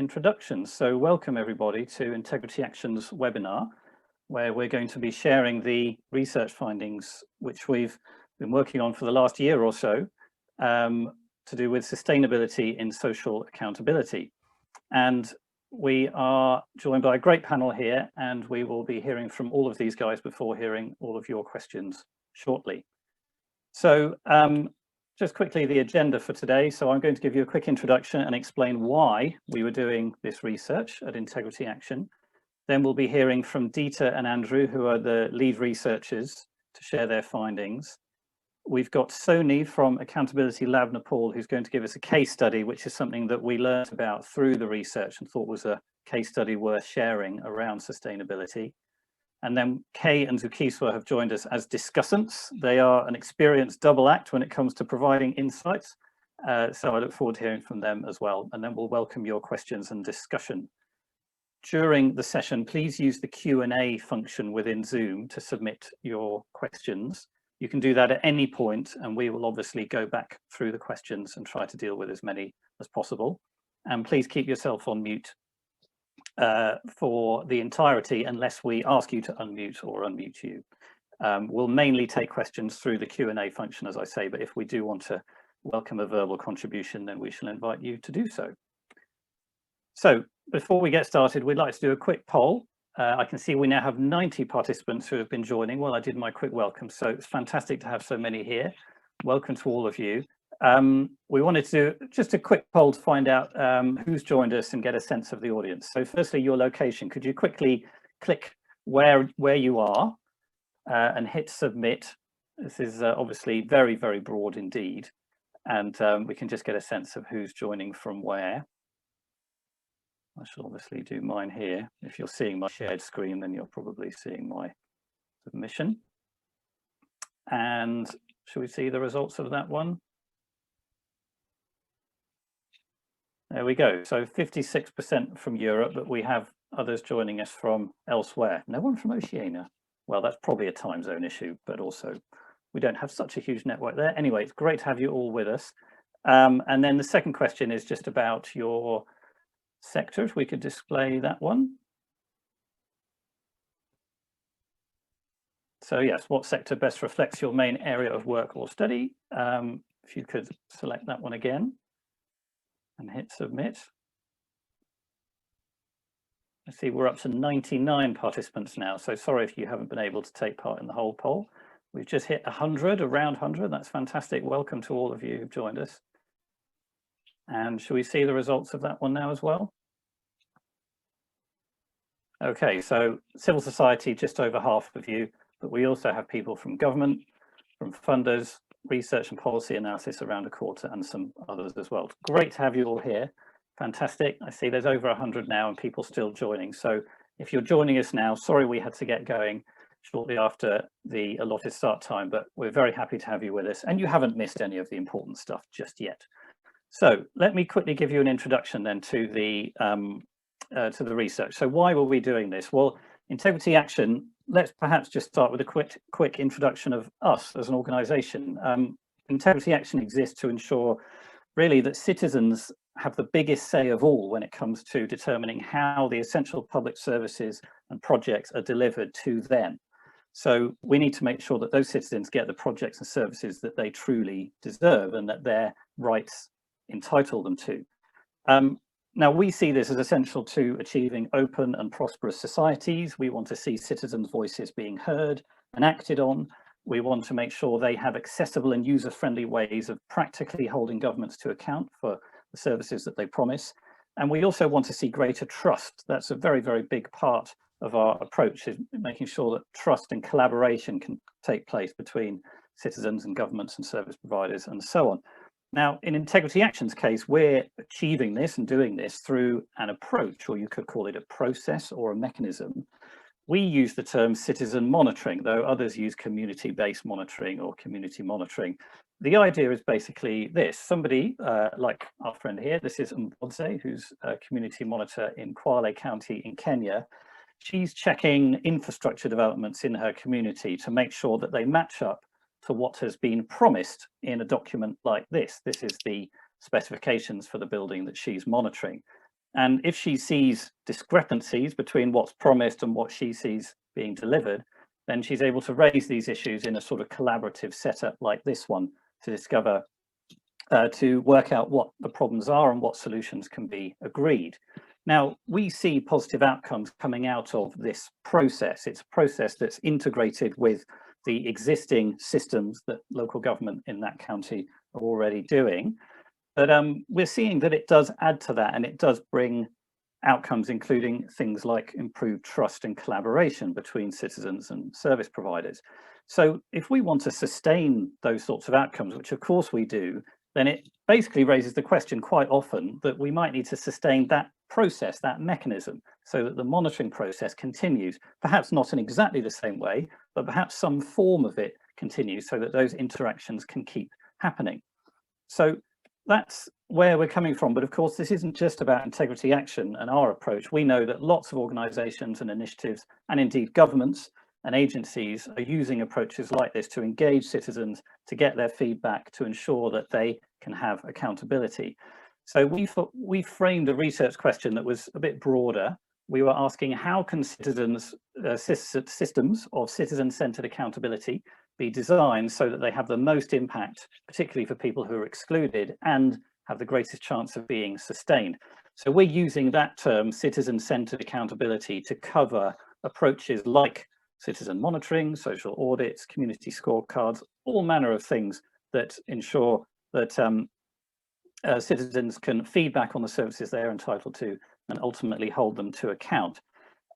introductions. So welcome everybody to Integrity Action's webinar, where we're going to be sharing the research findings which we've been working on for the last year or so to do with sustainability in social accountability. And we are joined by a great panel here, and we will be hearing from all of these guys before hearing all of your questions shortly. So just quickly, the agenda for today. So I'm going to give you a quick introduction and explain why we were doing this research at Integrity Action. Then we'll be hearing from Dieter and Andrew, who are the lead researchers, to share their findings. We've got Sony from Accountability Lab Nepal, who's going to give us a case study, which is something that we learned about through the research and thought was a case study worth sharing around sustainability. And then Kay and Zukiswa have joined us as discussants. They are an experienced double act when it comes to providing insights. So I look forward to hearing from them as well. And then we'll welcome your questions and discussion. During the session, please use the Q&A function within Zoom to submit your questions. You can do that at any point, and we will obviously go back through the questions and try to deal with as many as possible. And please keep yourself on mute for the entirety, unless we ask you to unmute or unmute you. We'll mainly take questions through the Q&A function, as I say, but if we do want to welcome a verbal contribution, then we shall invite you to do so. So before we get started, we'd like to do a quick poll. I can see we now have 90 participants who have been joining while I did my quick welcome, so it's fantastic to have so many here. Welcome to all of you. We wanted to do just a quick poll to find out who's joined us and get a sense of the audience. So firstly, your location. Could you quickly click where you are and hit submit? This is obviously very, very broad indeed. And we can just get a sense of who's joining from where. I shall obviously do mine here. If you're seeing my shared screen, then you're probably seeing my submission. And shall we see the results of that one? There we go. So 56% from Europe, but we have others joining us from elsewhere. No one from Oceania. Well, that's probably a time zone issue, but also we don't have such a huge network there. Anyway, it's great to have you all with us. And then the second question is just about your sector, if we could display that one. So yes, what sector best reflects your main area of work or study? If you could select that one again and hit submit. I see we're up to 99 participants now, so sorry if you haven't been able to take part in the whole poll. We've just hit 100, around 100. That's fantastic. Welcome to all of you who've joined us. And shall we see the results of that one now as well? Okay, so civil society, just over half of you, but we also have people from government, from funders, research and policy analysis around a quarter, and some others as well. Great to have you all here. Fantastic. I see there's over 100 now and people still joining. So if you're joining us now, sorry we had to get going shortly after the allotted start time, but we're very happy to have you with us, and you haven't missed any of the important stuff just yet. So let me quickly give you an introduction then to the research. So why were we doing this? Well, Integrity Action, let's perhaps just start with a quick introduction of us as an organization. Integrity Action exists to ensure really that citizens have the biggest say of all when it comes to determining how the essential public services and projects are delivered to them. So we need to make sure that those citizens get the projects and services that they truly deserve and that their rights entitle them to. Now, we see this as essential to achieving open and prosperous societies. We want to see citizens' voices being heard and acted on. We want to make sure they have accessible and user-friendly ways of practically holding governments to account for the services that they promise. And we also want to see greater trust. That's a very, very big part of our approach, is making sure that trust and collaboration can take place between citizens and governments and service providers and so on. Now, in Integrity Action's case, we're achieving this and doing this through an approach, or you could call it a process or a mechanism. We use the term citizen monitoring, though others use community-based monitoring or community monitoring. The idea is basically this. Somebody like our friend here, this is Mbodze, who's a community monitor in Kwale County in Kenya. She's checking infrastructure developments in her community to make sure that they match up to what has been promised in a document like this. This is the specifications for the building that she's monitoring. And if she sees discrepancies between what's promised and what she sees being delivered, then she's able to raise these issues in a sort of collaborative setup like this one to discover, to work out what the problems are and what solutions can be agreed. Now, we see positive outcomes coming out of this process. It's a process that's integrated with the existing systems that local government in that county are already doing. But we're seeing that it does add to that, and it does bring outcomes, including things like improved trust and collaboration between citizens and service providers. So if we want to sustain those sorts of outcomes, which of course we do, then it basically raises the question quite often that we might need to sustain that process, that mechanism, so that the monitoring process continues, perhaps not in exactly the same way, but perhaps some form of it continues so that those interactions can keep happening. So that's where we're coming from. But of course, this isn't just about integrity action and our approach. We know that lots of organizations and initiatives, and indeed governments and agencies, are using approaches like this to engage citizens, to get their feedback, to ensure that they can have accountability. So we framed a research question that was a bit broader. We were asking, how can systems of citizen-centered accountability be designed so that they have the most impact, particularly for people who are excluded, and have the greatest chance of being sustained? So we're using that term, citizen-centered accountability, to cover approaches like citizen monitoring, social audits, community scorecards, all manner of things that ensure that citizens can feedback on the services they're entitled to and ultimately hold them to account.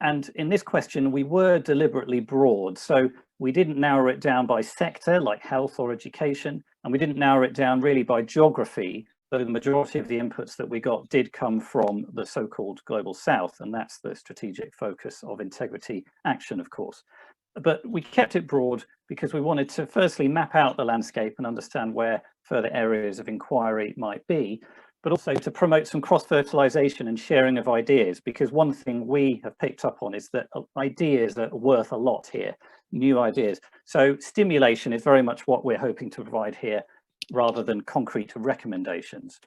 And in this question, we were deliberately broad. So we didn't narrow it down by sector, like health or education, and we didn't narrow it down really by geography, though the majority of the inputs that we got did come from the so-called Global South, and that's the strategic focus of integrity action, of course. But we kept it broad because we wanted to firstly map out the landscape and understand where further areas of inquiry might be, but also to promote some cross-fertilization and sharing of ideas, because one thing we have picked up on is that ideas are worth a lot here, new ideas. So stimulation is very much what we're hoping to provide here, rather than concrete recommendations.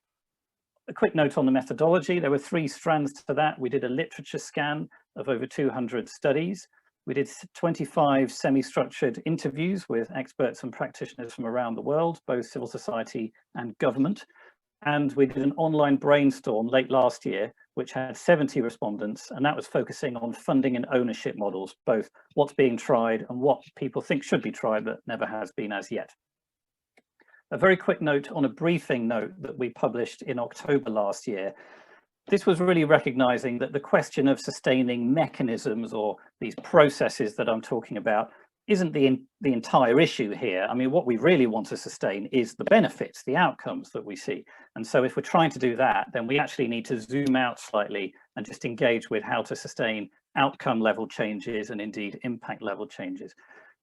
A quick note on the methodology. There were 3 strands to that. We did a literature scan of over 200 studies. We did 25 semi-structured interviews with experts and practitioners from around the world, both civil society and government. And we did an online brainstorm late last year, which had 70 respondents, and that was focusing on funding and ownership models, both what's being tried and what people think should be tried but never has been as yet. A very quick note on a briefing note that we published in October last year. This was really recognizing that the question of sustaining mechanisms, or these processes that I'm talking about, isn't the entire issue here. I mean, what we really want to sustain is the benefits, the outcomes that we see. And so if we're trying to do that, then we actually need to zoom out slightly and just engage with how to sustain outcome level changes and indeed impact level changes.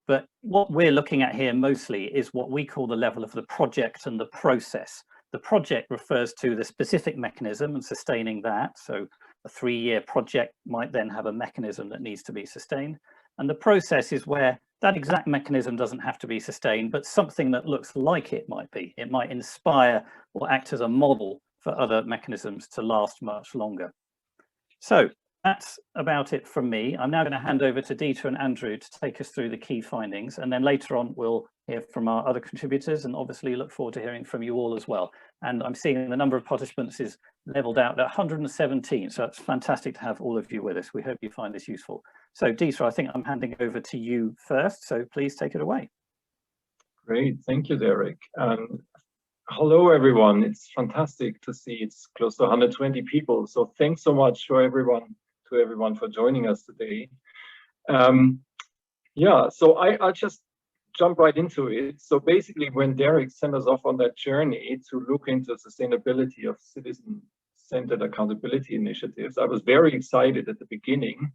But what we're looking at here mostly is what we call the level of the project and the process. The project refers to the specific mechanism and sustaining that. So a 3-year project might then have a mechanism that needs to be sustained. And the process is where that exact mechanism doesn't have to be sustained, but something that looks like it might be. It might inspire or act as a model for other mechanisms to last much longer. So that's about it from me. I'm now going to hand over to Dieter and Andrew to take us through the key findings, and then later on we'll hear from our other contributors, and obviously look forward to hearing from you all as well. And I'm seeing the number of participants is leveled out at 117, so it's fantastic to have all of you with us. We hope you find this useful. So Dieter, I think I'm handing over to you first, so please take it away. Great, thank you, Derek. Hello, everyone. It's fantastic to see it's close to 120 people. So thanks so much for everyone for joining us today. Yeah, so I'll just jump right into it. So basically, when Derek sent us off on that journey to look into sustainability of citizen-centered accountability initiatives, I was very excited at the beginning.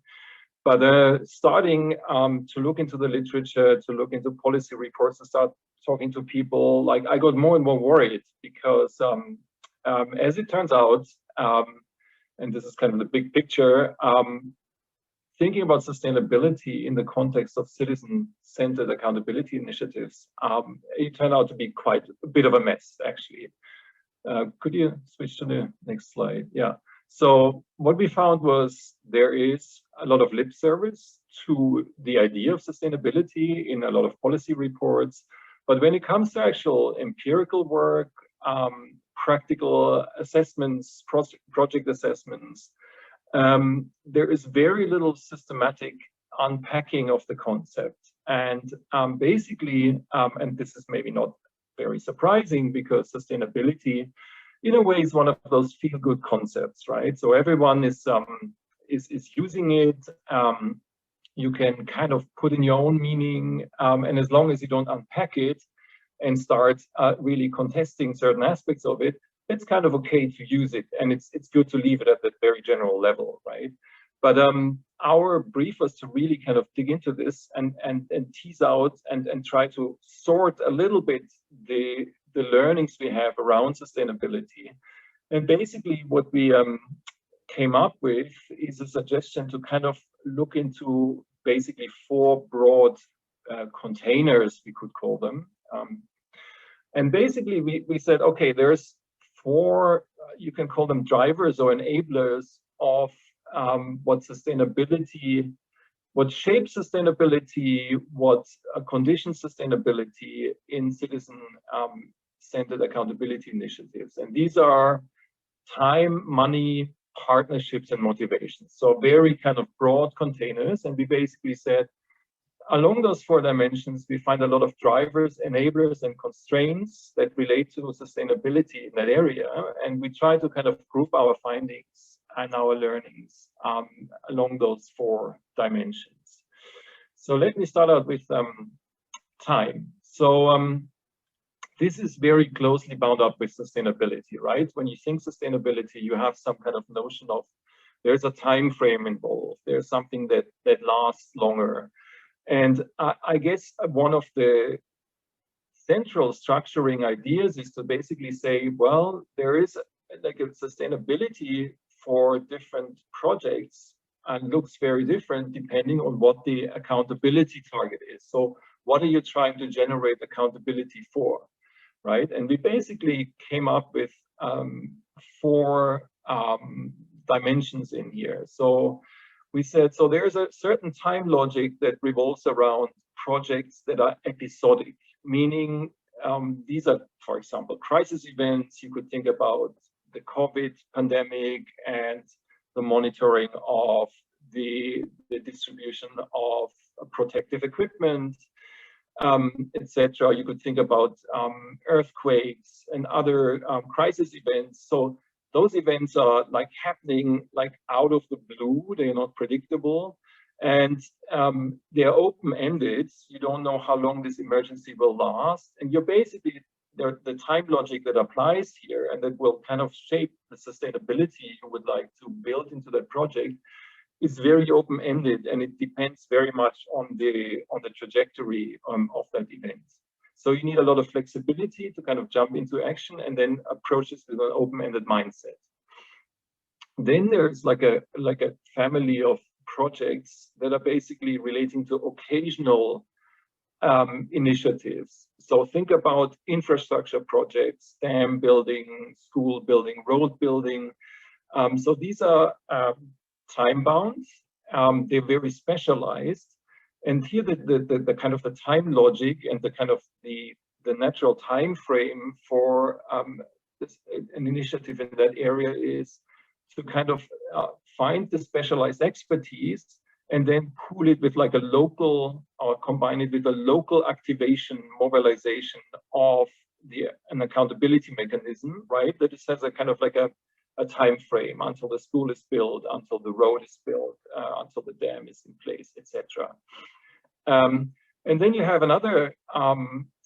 But starting to look into the literature, to look into policy reports, to start talking to people, like I got more and more worried because as it turns out, and this is kind of the big picture, thinking about sustainability in the context of citizen-centered accountability initiatives, it turned out to be quite a bit of a mess, actually. Could you switch to the next slide? Yeah. So what we found was there is a lot of lip service to the idea of sustainability in a lot of policy reports. But when it comes to actual empirical work, practical assessments, project assessments, there is very little systematic unpacking of the concept. And basically, and this is maybe not very surprising because sustainability, in a way, is one of those feel-good concepts, right? So everyone is using it. You can kind of put in your own meaning, and as long as you don't unpack it and start really contesting certain aspects of it, it's kind of okay to use it, and it's good to leave it at that very general level, right? But our brief was to really kind of dig into this and tease out and try to sort a little bit the learnings we have around sustainability. And basically what we came up with is a suggestion to kind of look into basically 4 broad containers, we could call them. And basically we said, okay, there's 4, you can call them drivers or enablers of what sustainability, what shapes sustainability, what conditions sustainability in citizen-centered accountability initiatives. And these are time, money, partnerships, and motivations. So very kind of broad containers. And we basically said, along those 4 dimensions, we find a lot of drivers, enablers, and constraints that relate to sustainability in that area. And we try to kind of group our findings and our learnings along those 4 dimensions. So let me start out with time. So this is very closely bound up with sustainability, right? When you think sustainability, you have some kind of notion of there's a time frame involved. There's something that lasts longer. And I guess one of the central structuring ideas is to basically say, well, there is like a sustainability for different projects and looks very different depending on what the accountability target is. So what are you trying to generate accountability for, right? And we basically came up with 4 dimensions in here. So we said, so there's a certain time logic that revolves around projects that are episodic, meaning these are, for example, crisis events. You could think about the COVID pandemic and the monitoring of the distribution of protective equipment, etc. You could think about earthquakes and other crisis events. So those events are like happening like out of the blue. They're not predictable, and they're open-ended. You don't know how long this emergency will last, and you're basically the time logic that applies here and that will kind of shape the sustainability you would like to build into that project is very open-ended, and it depends very much on the trajectory of that event. So you need a lot of flexibility to kind of jump into action and then approach this with an open-ended mindset. Then there's like a family of projects that are basically relating to occasional initiatives. So think about infrastructure projects, dam building, school building, road building. So these are time-bound. They're very specialized. And here the kind of the time logic and the kind of the natural time frame for an initiative in that area is to kind of find the specialized expertise and then pool it with like a local, or combine it with a local activation, mobilization of an accountability mechanism, right? That just has a kind of like a time frame until the school is built, until the road is built, until the dam is in place, etc. And then you have another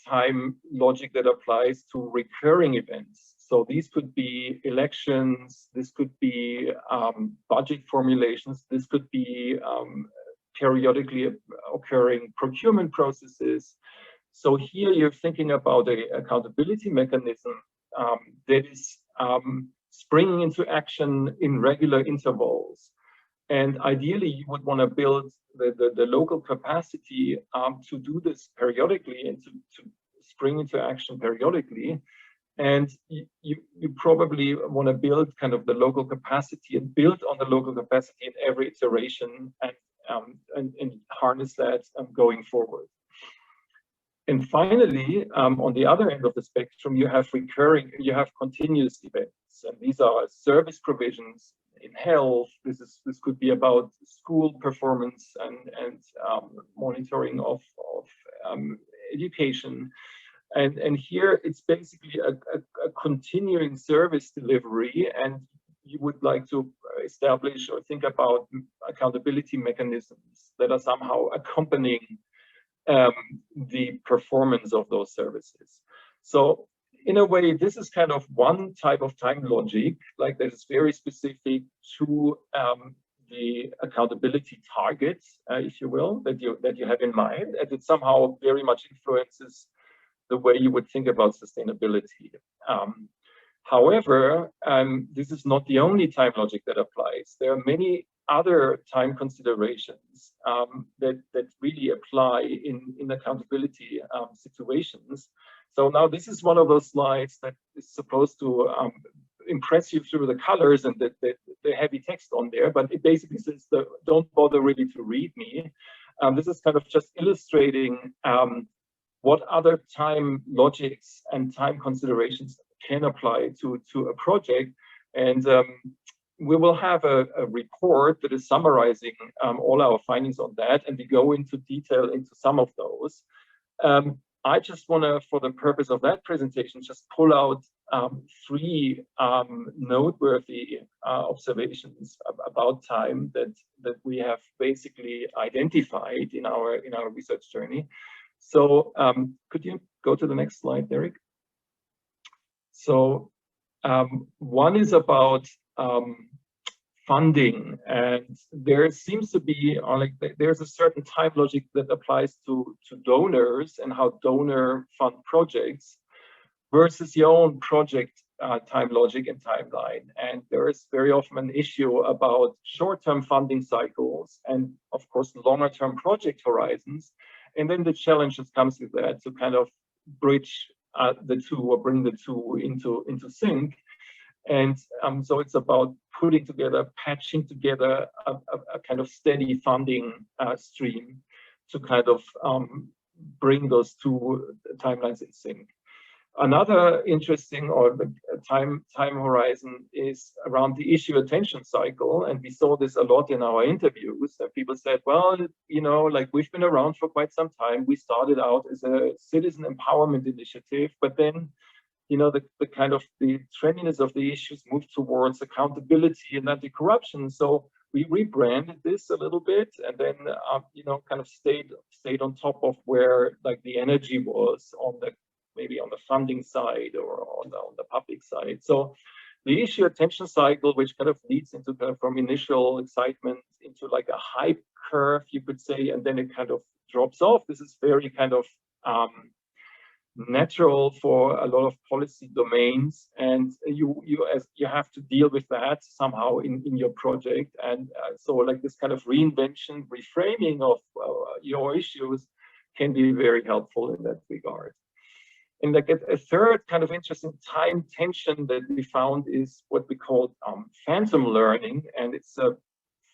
time logic that applies to recurring events. So these could be elections, this could be budget formulations, this could be periodically occurring procurement processes. So here you're thinking about an accountability mechanism that is springing into action in regular intervals. And ideally, you would want to build the local capacity to do this periodically and to spring into action periodically. And you probably want to build kind of the local capacity and build on the local capacity in every iteration and harness that going forward. And finally, on the other end of the spectrum, you have continuous events, and these are service provisions in health. This could be about school performance and monitoring of education. And here it's basically a continuing service delivery, and you would like to establish or think about accountability mechanisms that are somehow accompanying the performance of those services. So in a way, this is kind of one type of time logic, like that is very specific to the accountability targets, if you will, that you have in mind, and it somehow very much influences the way you would think about sustainability. However, this is not the only time logic that applies. There are many other time considerations that really apply in accountability situations. So now this is one of those slides that is supposed to impress you through the colors and the heavy text on there, but it basically says, don't bother really to read me. This is kind of just illustrating what other time logics and time considerations can apply to a project. And we will have a report that is summarizing all our findings on that, and we go into detail into some of those. I just want to, for the purpose of that presentation, just pull out three noteworthy observations about time that we have basically identified in our research journey. So could you go to the next slide, Derek? So one is about funding, and there seems to be there's a certain time logic that applies to donors and how donor fund projects versus your own project time logic and timeline. And there is very often an issue about short-term funding cycles and of course longer-term project horizons. And then the challenge that comes with that to kind of bridge the two or bring the two into sync. And so it's about putting together, patching together a kind of steady funding stream to kind of bring those two timelines in sync. Another interesting time horizon is around the issue attention cycle, and we saw this a lot in our interviews. That people said, well, you know, like we've been around for quite some time. We started out as a citizen empowerment initiative, but then, you know, the kind of the trendiness of the issues moved towards accountability and anti-corruption. So we rebranded this a little bit, and then you know, kind of stayed on top of where like the energy was on the maybe on the funding side or on the public side. So the issue attention cycle, which kind of leads into kind of from initial excitement into like a hype curve, you could say, and then it kind of drops off. This is very kind of natural for a lot of policy domains, and you have to deal with that somehow in your project. And so like this kind of reinvention, reframing of your issues can be very helpful in that regard. And like a third kind of interesting time tension that we found is what we call phantom learning. And it's a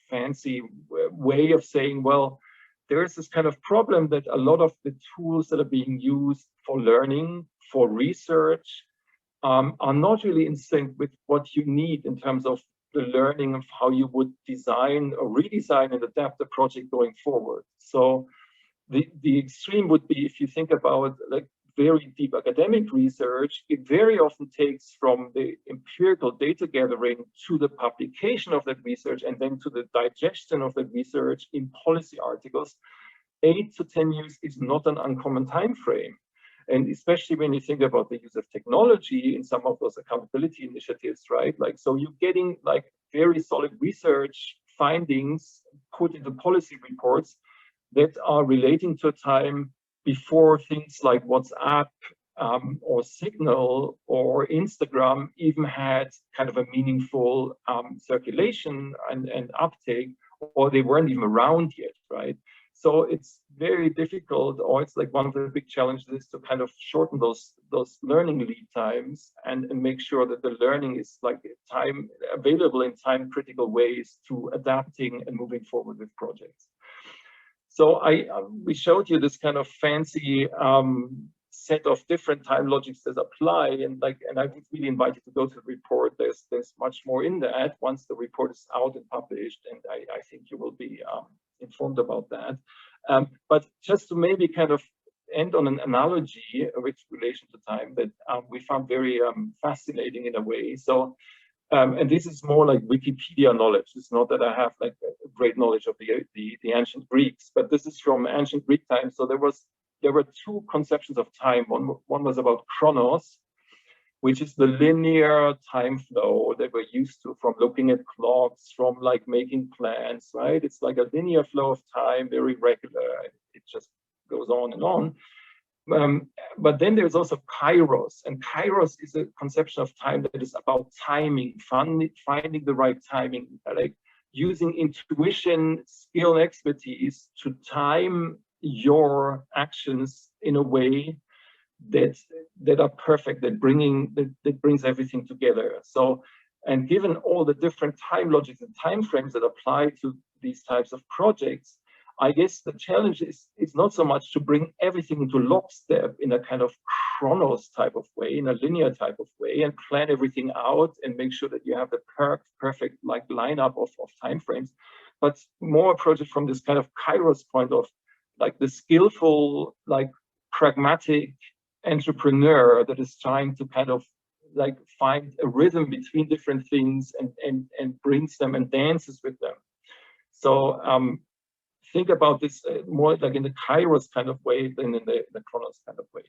fancy way of saying, well, there is this kind of problem that a lot of the tools that are being used for learning, for research, are not really in sync with what you need in terms of the learning of how you would design or redesign and adapt the project going forward. So the extreme would be, if you think about like very deep academic research, it very often takes from the empirical data gathering to the publication of that research and then to the digestion of that research in policy articles. 8 to 10 years is not an uncommon time frame. And especially when you think about the use of technology in some of those accountability initiatives, right? Like, so you're getting like very solid research findings put into policy reports that are relating to a time before things like WhatsApp or Signal or Instagram even had kind of a meaningful circulation and uptake, or they weren't even around yet, right? So it's very difficult, or it's like one of the big challenges is to kind of shorten those learning lead times and make sure that the learning is like time available in time critical ways to adapting and moving forward with projects. So we showed you this kind of fancy set of different time logics that apply, and I would really invite you to go to the report. There's much more in that once the report is out and published, and I think you will be informed about that. But just to maybe kind of end on an analogy with relation to time that we found very fascinating in a way. So, and this is more like Wikipedia knowledge. It's not that I have like a great knowledge of the ancient Greeks, but this is from ancient Greek times. So there were two conceptions of time. One was about chronos, which is the linear time flow that we're used to from looking at clocks, from like making plans, right? It's like a linear flow of time, very regular. It just goes on and on. But then there's also kairos, and kairos is a conception of time that is about timing, finding the right timing, like using intuition, skill, and expertise to time your actions in a way that are perfect, that brings everything together. So, and given all the different time logics and time frames that apply to these types of projects, I guess the challenge is not so much to bring everything into lockstep in a kind of chronos type of way, in a linear type of way, and plan everything out and make sure that you have the perfect like lineup of time frames, but more approach it from this kind of kairos point of like the skillful, like pragmatic entrepreneur that is trying to kind of like find a rhythm between different things and brings them and dances with them. So think about this more like in the kairos kind of way than in the chronos kind of way.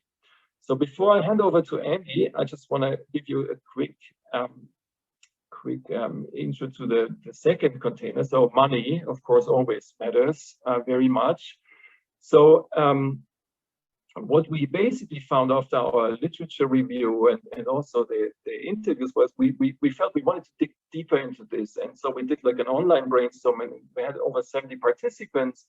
So before I hand over to Andy, I just want to give you a quick intro to the second container. So money, of course, always matters very much. So what we basically found after our literature review and also the interviews was we felt we wanted to dig deeper into this. And so we did like an online brainstorming. We had over 70 participants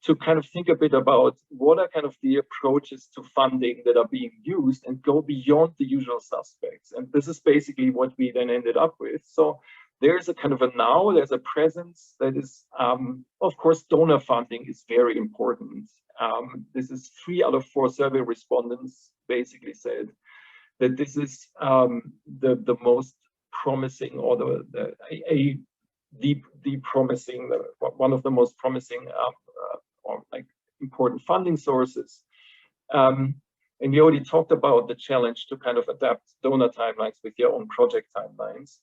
to kind of think a bit about what are kind of the approaches to funding that are being used and go beyond the usual suspects. And this is basically what we then ended up with. So there's a kind of a now, there's a presence that is, of course, donor funding is very important. This is 3 out of 4 survey respondents basically said that this is the most promising, or the promising, one of the most promising or like important funding sources. And we already talked about the challenge to kind of adapt donor timelines with your own project timelines.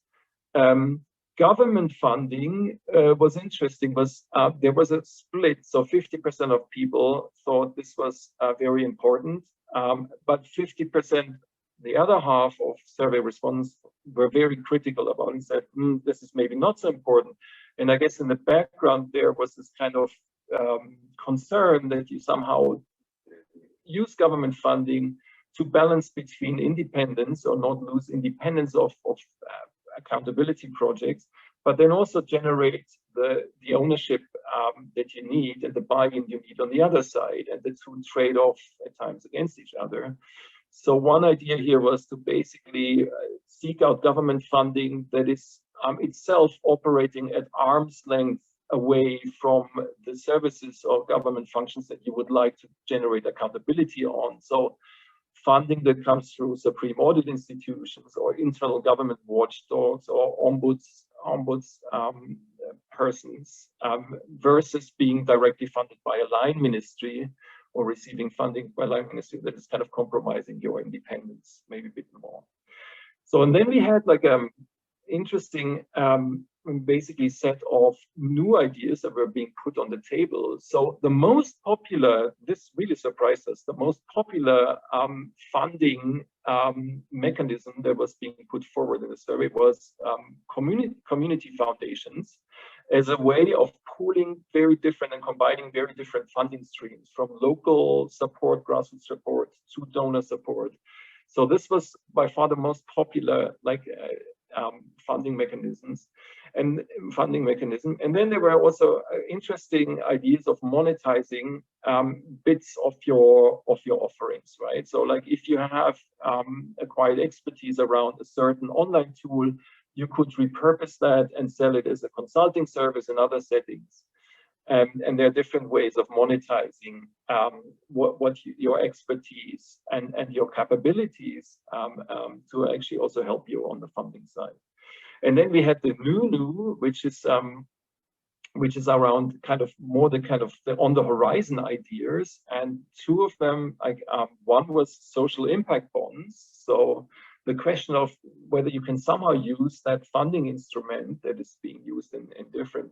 Government funding was interesting, there was a split. So 50% of people thought this was very important, but 50%, the other half of survey respondents were very critical about it and said, this is maybe not so important. And I guess in the background, there was this kind of concern that you somehow use government funding to balance between independence or not lose independence of accountability projects, but then also generate the ownership that you need and the buy-in you need on the other side, and the two trade off at times against each other. So one idea here was to basically seek out government funding that is itself operating at arm's length away from the services or government functions that you would like to generate accountability on. So funding that comes through supreme audit institutions or internal government watchdogs or ombuds persons versus being directly funded by a line ministry or receiving funding by a line ministry that is kind of compromising your independence, maybe a bit more. So, and then we had like interesting basically set of new ideas that were being put on the table. So the most popular, this really surprised us, the most popular funding mechanism that was being put forward in the survey was community foundations as a way of pooling very different and combining very different funding streams from local support, grassroots support to donor support. So this was by far the most popular funding mechanisms and funding mechanism. And then there were also interesting ideas of monetizing bits of your offerings, right? So like if you have acquired expertise around a certain online tool, you could repurpose that and sell it as a consulting service in other settings. And there are different ways of monetizing your expertise and your capabilities to actually also help you on the funding side. And then we had the new, which is around kind of more the kind of the on the horizon ideas. And two of them, like one was social impact bonds. So the question of whether you can somehow use that funding instrument that is being used in different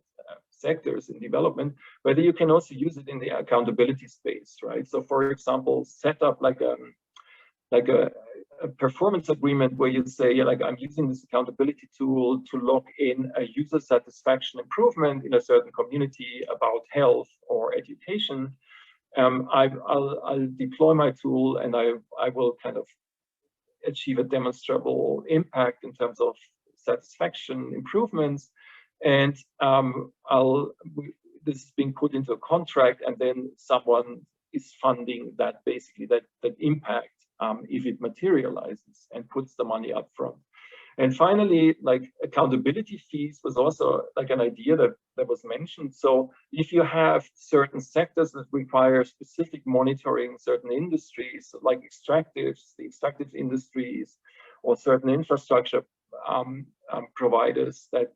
sectors in development, whether you can also use it in the accountability space, right? So for example, set up like a performance agreement where you say, yeah, like I'm using this accountability tool to log in a user satisfaction improvement in a certain community about health or education. I'll deploy my tool and I will kind of achieve a demonstrable impact in terms of satisfaction improvements. And this is being put into a contract, and then someone is funding that, basically that impact if it materializes, and puts the money up front. And finally, like accountability fees was also like an idea that was mentioned. So if you have certain sectors that require specific monitoring, certain industries like extractives, the extractive industries, or certain infrastructure providers that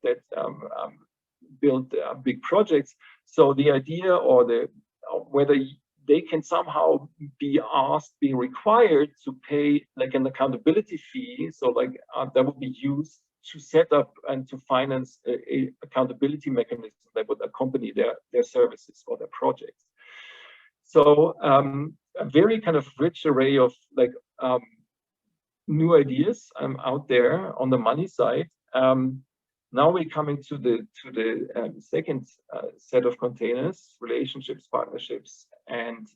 build big projects. So the idea or whether they can somehow be required to pay like an accountability fee. So like that would be used to set up and to finance a accountability mechanism that would accompany their services or their projects. So a very kind of rich array of like new ideas out there on the money side. Now we're coming to the second set of containers: relationships, partnerships, and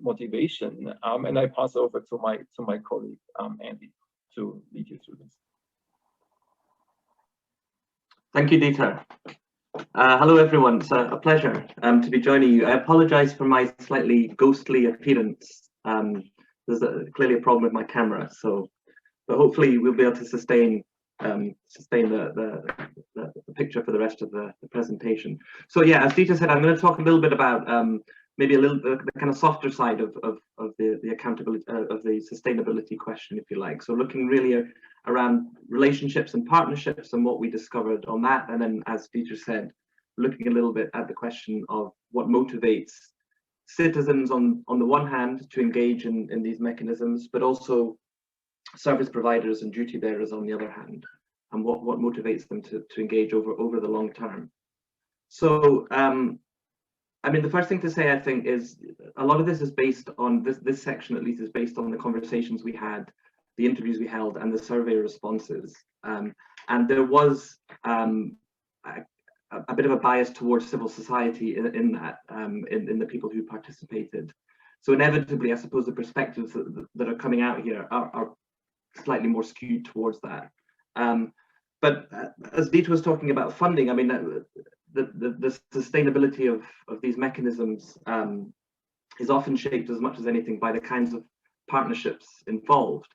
motivation. And I pass over to my colleague Andy to lead you through this. Thank you, Dieter. Hello, everyone. It's a pleasure to be joining you. I apologize for my slightly ghostly appearance. There's clearly a problem with my camera, but hopefully we'll be able to sustain the picture for the rest of the presentation. So yeah, as Dieter said, I'm going to talk a little bit about maybe a little bit the kind of softer side of the accountability of the sustainability question, if you like. So looking really around relationships and partnerships and what we discovered on that, and then, as Dieter said, looking a little bit at the question of what motivates citizens on the one hand to engage in these mechanisms, but also service providers and duty bearers on the other hand, and what motivates them to engage over the long term. So I mean, the first thing to say, I think, is a lot of this is based on this section, at least, is based on the conversations we had, the interviews we held, and the survey responses. And there was a bit of a bias towards civil society in that, in the people who participated. So inevitably, I suppose the perspectives that are coming out here are slightly more skewed towards that. But as Dieter was talking about funding, I mean, the sustainability of these mechanisms is often shaped as much as anything by the kinds of partnerships involved.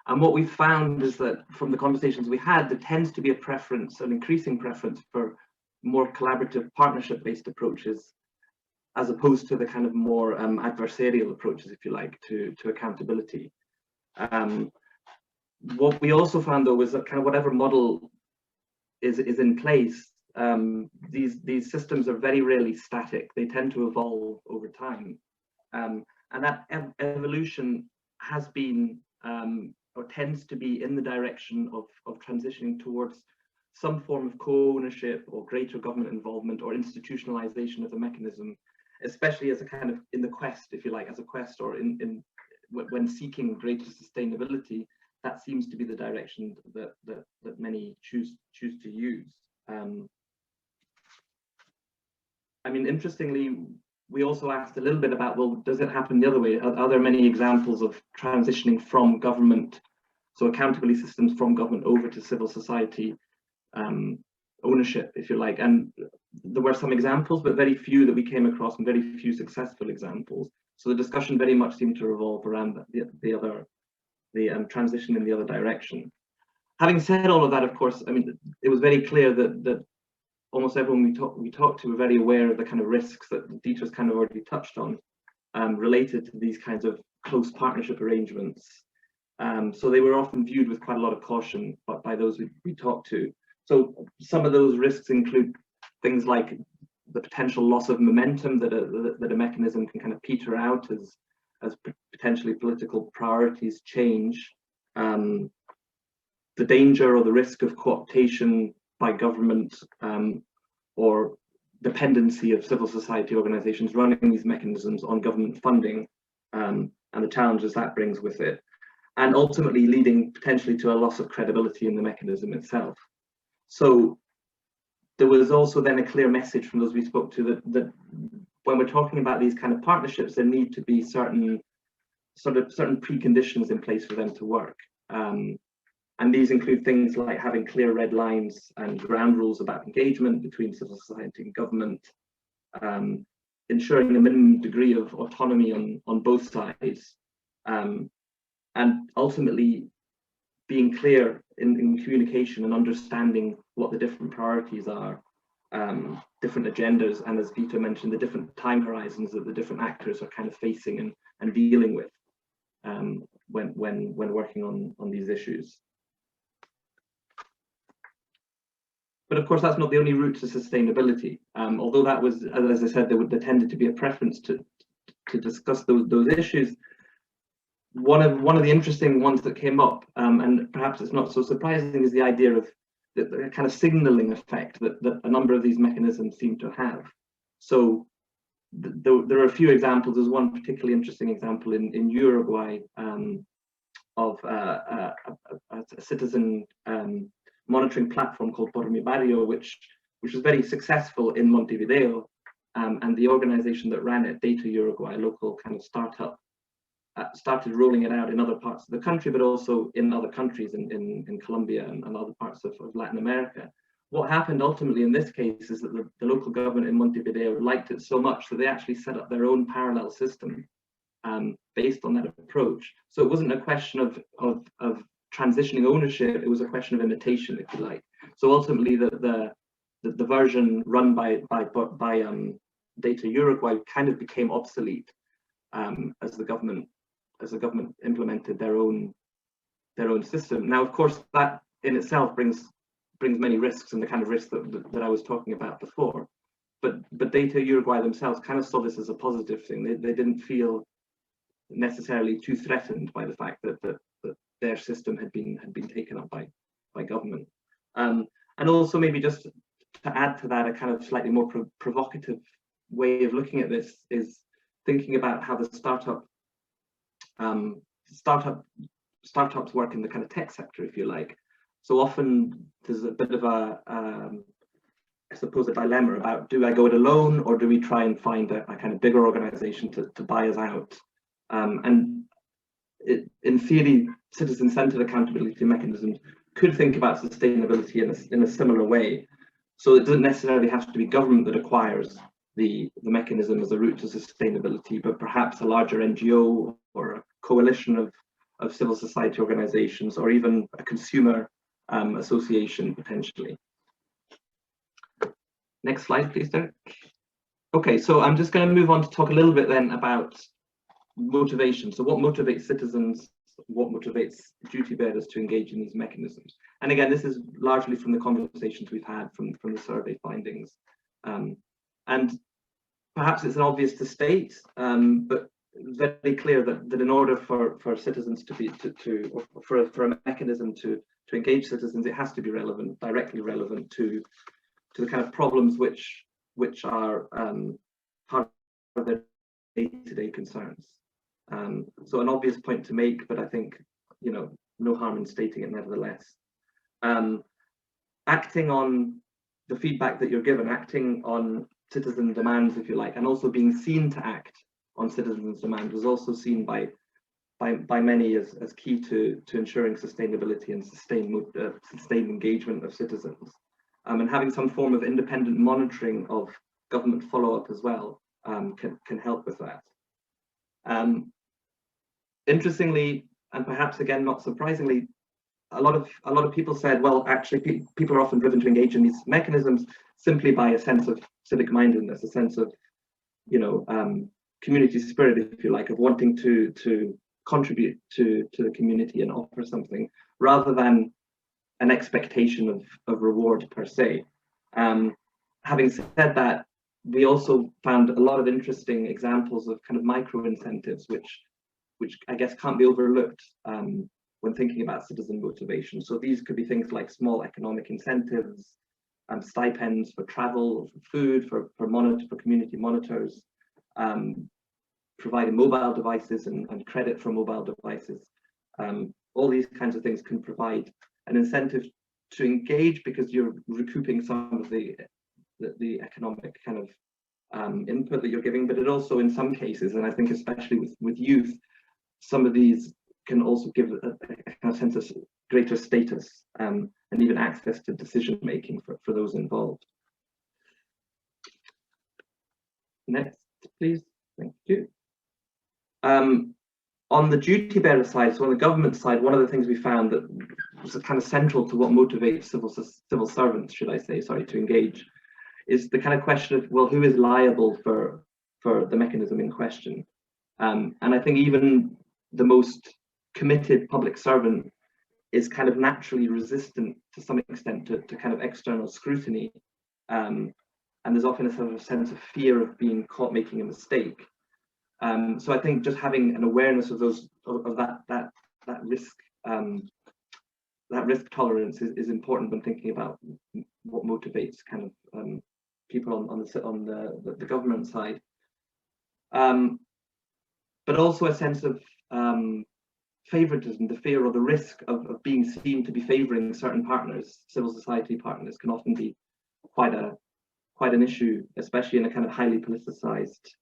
And what we found is that from the conversations we had, there tends to be a preference, an increasing preference for more collaborative partnership-based approaches, as opposed to the kind of more adversarial approaches, if you like, to accountability. What we also found, though, was that kind of whatever model is in place, these systems are very rarely static. They tend to evolve over time, and that evolution has been or tends to be in the direction of transitioning towards some form of co-ownership or greater government involvement or institutionalization of the mechanism, especially as a kind of in the quest, if you like, as a quest, or when seeking greater sustainability. That seems to be the direction that many choose to use. I mean, interestingly, we also asked a little bit about, well, does it happen the other way? Are there many examples of transitioning from government So accountability systems from government over to civil society ownership, if you like. And there were some examples, but very few that we came across, and very few successful examples. So the discussion very much seemed to revolve around the transition in the other direction. Having said all of that, of course, I mean, it was very clear that almost everyone we talked to were very aware of the kind of risks that Dieter's kind of already touched on, related to these kinds of close partnership arrangements. So they were often viewed with quite a lot of caution by those we talked to. So some of those risks include things like the potential loss of momentum that a mechanism can kind of peter out as potentially political priorities change. The danger or the risk of co-optation by government, or dependency of civil society organizations running these mechanisms on government funding, and the challenges that brings with it, and ultimately leading potentially to a loss of credibility in the mechanism itself. So there was also then a clear message from those we spoke to that when we're talking about these kind of partnerships, there need to be certain preconditions in place for them to work. And these include things like having clear red lines and ground rules about engagement between civil society and government, ensuring a minimum degree of autonomy on both sides, and ultimately being clear in communication and understanding what the different priorities are, different agendas, and as Dieter mentioned, the different time horizons that the different actors are kind of facing and dealing with when working on these issues. But of course, that's not the only route to sustainability. Although that was, as I said, there tended to be a preference to discuss those issues. One of the interesting ones that came up, and perhaps it's not so surprising, is the idea of the kind of signaling effect that a number of these mechanisms seem to have. So there are a few examples. There's one particularly interesting example in Uruguay of a citizen monitoring platform called Por Mi Barrio, which was very successful in Montevideo, and the organization that ran it, Data Uruguay, a local kind of startup, started rolling it out in other parts of the country, but also in other countries in Colombia and other parts of Latin America. What happened ultimately in this case is that the local government in Montevideo liked it so much that they actually set up their own parallel system based on that approach. So it wasn't a question of transitioning ownership, it was a question of imitation, if you like. So ultimately the version run by Data Uruguay kind of became obsolete as the government implemented their own system. Now, of course, that in itself brings many risks, and the kind of risks that I was talking about before. But Data Uruguay themselves kind of saw this as a positive thing. They didn't feel necessarily too threatened by the fact that their system had been taken up by government. And also maybe just to add to that, a kind of slightly more provocative way of looking at this is thinking about how the startups work in the kind of tech sector, if you like. So often there's a bit of I suppose, a dilemma about, do I go it alone, or do we try and find a kind of bigger organization to buy us out? In theory, citizen-centered accountability mechanisms could think about sustainability in a similar way. So it doesn't necessarily have to be government that acquires the mechanism as a route to sustainability, but perhaps a larger NGO or a coalition of civil society organizations, or even a consumer association potentially. Next slide, please, Derek. Okay, so I'm just going to move on to talk a little bit then about motivation. So what motivates citizens, what motivates duty bearers to engage in these mechanisms? And again, this is largely from the conversations we've had from the survey findings. And perhaps it's obvious to state, but it's very clear that in order for citizens for a mechanism to engage citizens, it has to be relevant, directly relevant to the kind of problems which are part of their day-to-day concerns. So an obvious point to make, but I think, you know, no harm in stating it nevertheless. Acting on the feedback that you're given, acting on citizen demands, if you like, and also being seen to act on citizens' demand was also seen by by many as key to ensuring sustainability and sustained engagement of citizens. And having some form of independent monitoring of government follow-up as well can help with that. Interestingly, and perhaps again not surprisingly, a lot of people said, well, actually people are often driven to engage in these mechanisms simply by a sense of civic mindedness, a sense of, you know, community spirit, if you like, of wanting to contribute to the community and offer something, rather than an expectation of reward per se. Having said that, we also found a lot of interesting examples of kind of micro incentives, which I guess can't be overlooked when thinking about citizen motivation. So these could be things like small economic incentives, stipends for travel, for food, for community monitors, providing mobile devices and credit for mobile devices. All these kinds of things can provide an incentive to engage because you're recouping some of the economic kind of input that you're giving, but it also in some cases, and I think especially with youth, some of these can also give a kind of sense of greater status and even access to decision making for those involved. Next, please. Thank you. On the duty bearer side, so on the government side, one of the things we found that was kind of central to what motivates civil servants, should I say, sorry, to engage, is the kind of question of, well, who is liable for the mechanism in question? And I think even the most committed public servant is kind of naturally resistant to some extent to kind of external scrutiny. And there's often a sort of sense of fear of being caught making a mistake. So I think just having an awareness of that risk, that risk tolerance is important when thinking about what motivates kind of people on the government side. But also a sense of favoritism, the fear or the risk of being seen to be favoring certain partners, civil society partners, can often be quite an issue, especially in a kind of highly politicized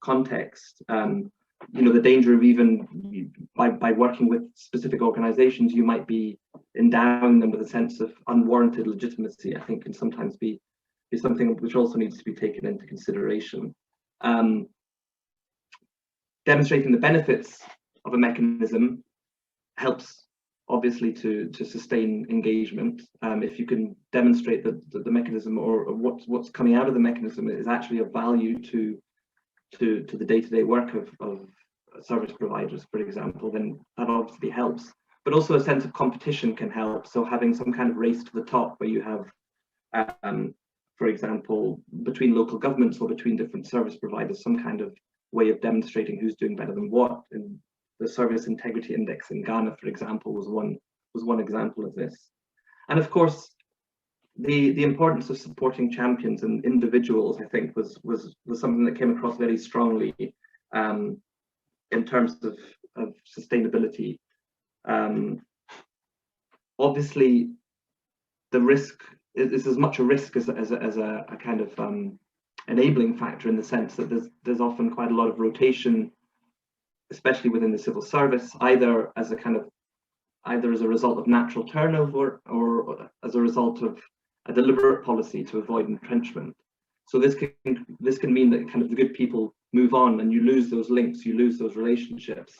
context. You know, the danger of even by working with specific organizations, you might be endowing them with a sense of unwarranted legitimacy, I think can sometimes be something which also needs to be taken into consideration. Demonstrating the benefits of a mechanism helps obviously to sustain engagement. If you can demonstrate that the mechanism or what's coming out of the mechanism is actually of value to the day-to-day work of service providers, for example, then that obviously helps. But also a sense of competition can help. So having some kind of race to the top where you have, for example, between local governments or between different service providers, some kind of way of demonstrating who's doing better than what. And the Service Integrity Index in Ghana, for example, was one example of this. And of course, the importance of supporting champions and individuals, I think, was something that came across very strongly in terms of sustainability. Obviously, the risk is as much a risk as a kind of enabling factor, in the sense that there's often quite a lot of rotation, especially within the civil service, either as a result of natural turnover or as a result of a deliberate policy to avoid entrenchment. So this can mean that kind of the good people move on and you lose those links, you lose those relationships.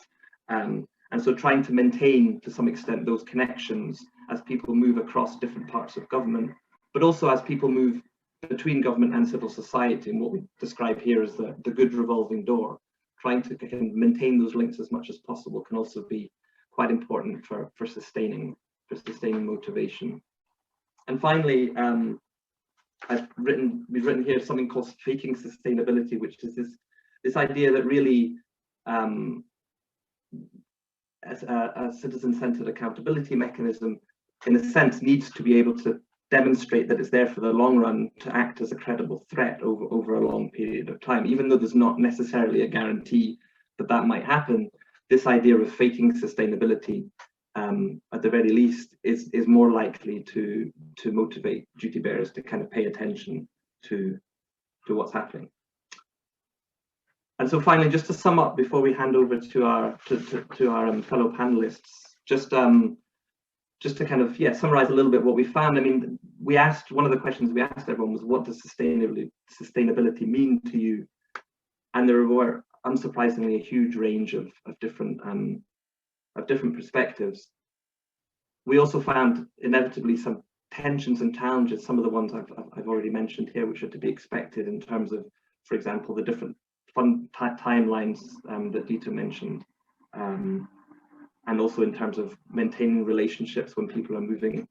And so trying to maintain to some extent those connections as people move across different parts of government, but also as people move between government and civil society, and what we describe here as the good revolving door, trying to maintain those links as much as possible can also be quite important for sustaining motivation. And finally, we've written here something called faking sustainability, which is this idea that really, as a citizen-centered accountability mechanism, in a sense, needs to be able to demonstrate that it's there for the long run to act as a credible threat over a long period of time, even though there's not necessarily a guarantee that might happen. This idea of faking sustainability, at the very least, is more likely to motivate duty bearers to kind of pay attention to what's happening. And so finally, just to sum up before we hand over to our fellow panelists, just to kind of summarize a little bit what we found. I mean, one of the questions we asked everyone was, what does sustainability mean to you? And there were unsurprisingly a huge range of different perspectives. We also found inevitably some tensions and challenges, some of the ones I've already mentioned here, which are to be expected in terms of, for example, the different timelines that Dieter mentioned, and also in terms of maintaining relationships when people are moving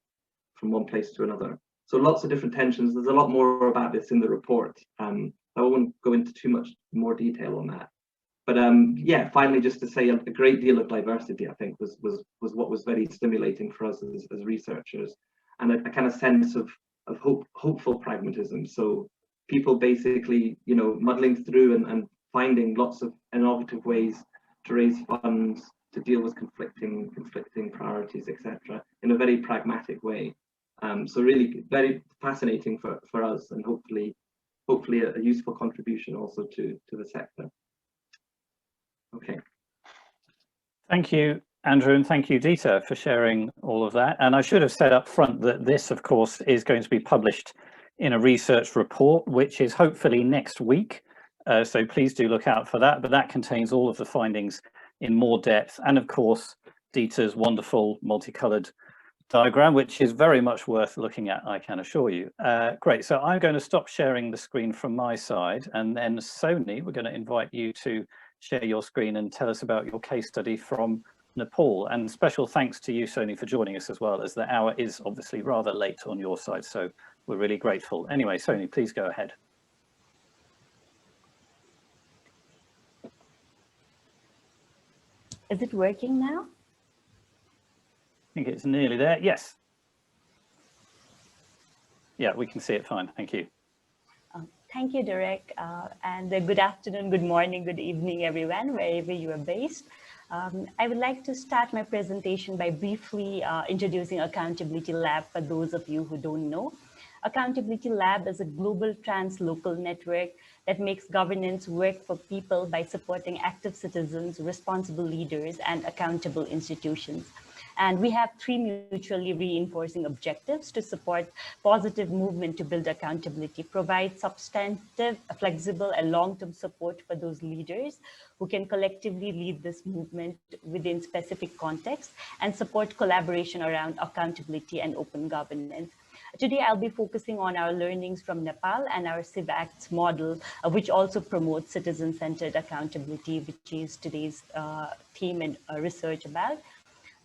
from one place to another. So lots of different tensions. There's a lot more about this in the report. I won't go into too much more detail on that. But yeah, finally, just to say a great deal of diversity, I think, was what was very stimulating for us as researchers, and a kind of sense of hopeful pragmatism. So people basically, muddling through and finding lots of innovative ways to raise funds, to deal with conflicting priorities, etc., in a very pragmatic way. So really very fascinating for us, and hopefully a useful contribution also to the sector. Okay. Thank you, Andrew, and thank you, Dieter, for sharing all of that. And I should have said up front that this, of course, is going to be published in a research report, which is hopefully next week. So please do look out for that. But that contains all of the findings in more depth. And of course, Dieter's wonderful multicolored diagram, which is very much worth looking at, I can assure you. Great. So I'm going to stop sharing the screen from my side. And then Sony, we're going to invite you to share your screen and tell us about your case study from Nepal. And special thanks to you, Sony, for joining us as well, as the hour is obviously rather late on your side. So we're really grateful. Anyway, Sony, please go ahead. Is it working now? I think it's nearly there. Yes. Yeah, we can see it fine. Thank you. Thank you, Derek, and good afternoon, good morning, good evening, everyone, wherever you are based. I would like to start my presentation by briefly introducing Accountability Lab for those of you who don't know. Accountability Lab is a global translocal network that makes governance work for people by supporting active citizens, responsible leaders, and accountable institutions. And we have three mutually reinforcing objectives to support positive movement to build accountability, provide substantive, flexible, and long-term support for those leaders who can collectively lead this movement within specific contexts, and support collaboration around accountability and open governance. Today, I'll be focusing on our learnings from Nepal and our Civ Acts model, which also promotes citizen-centered accountability, which is today's theme and research about.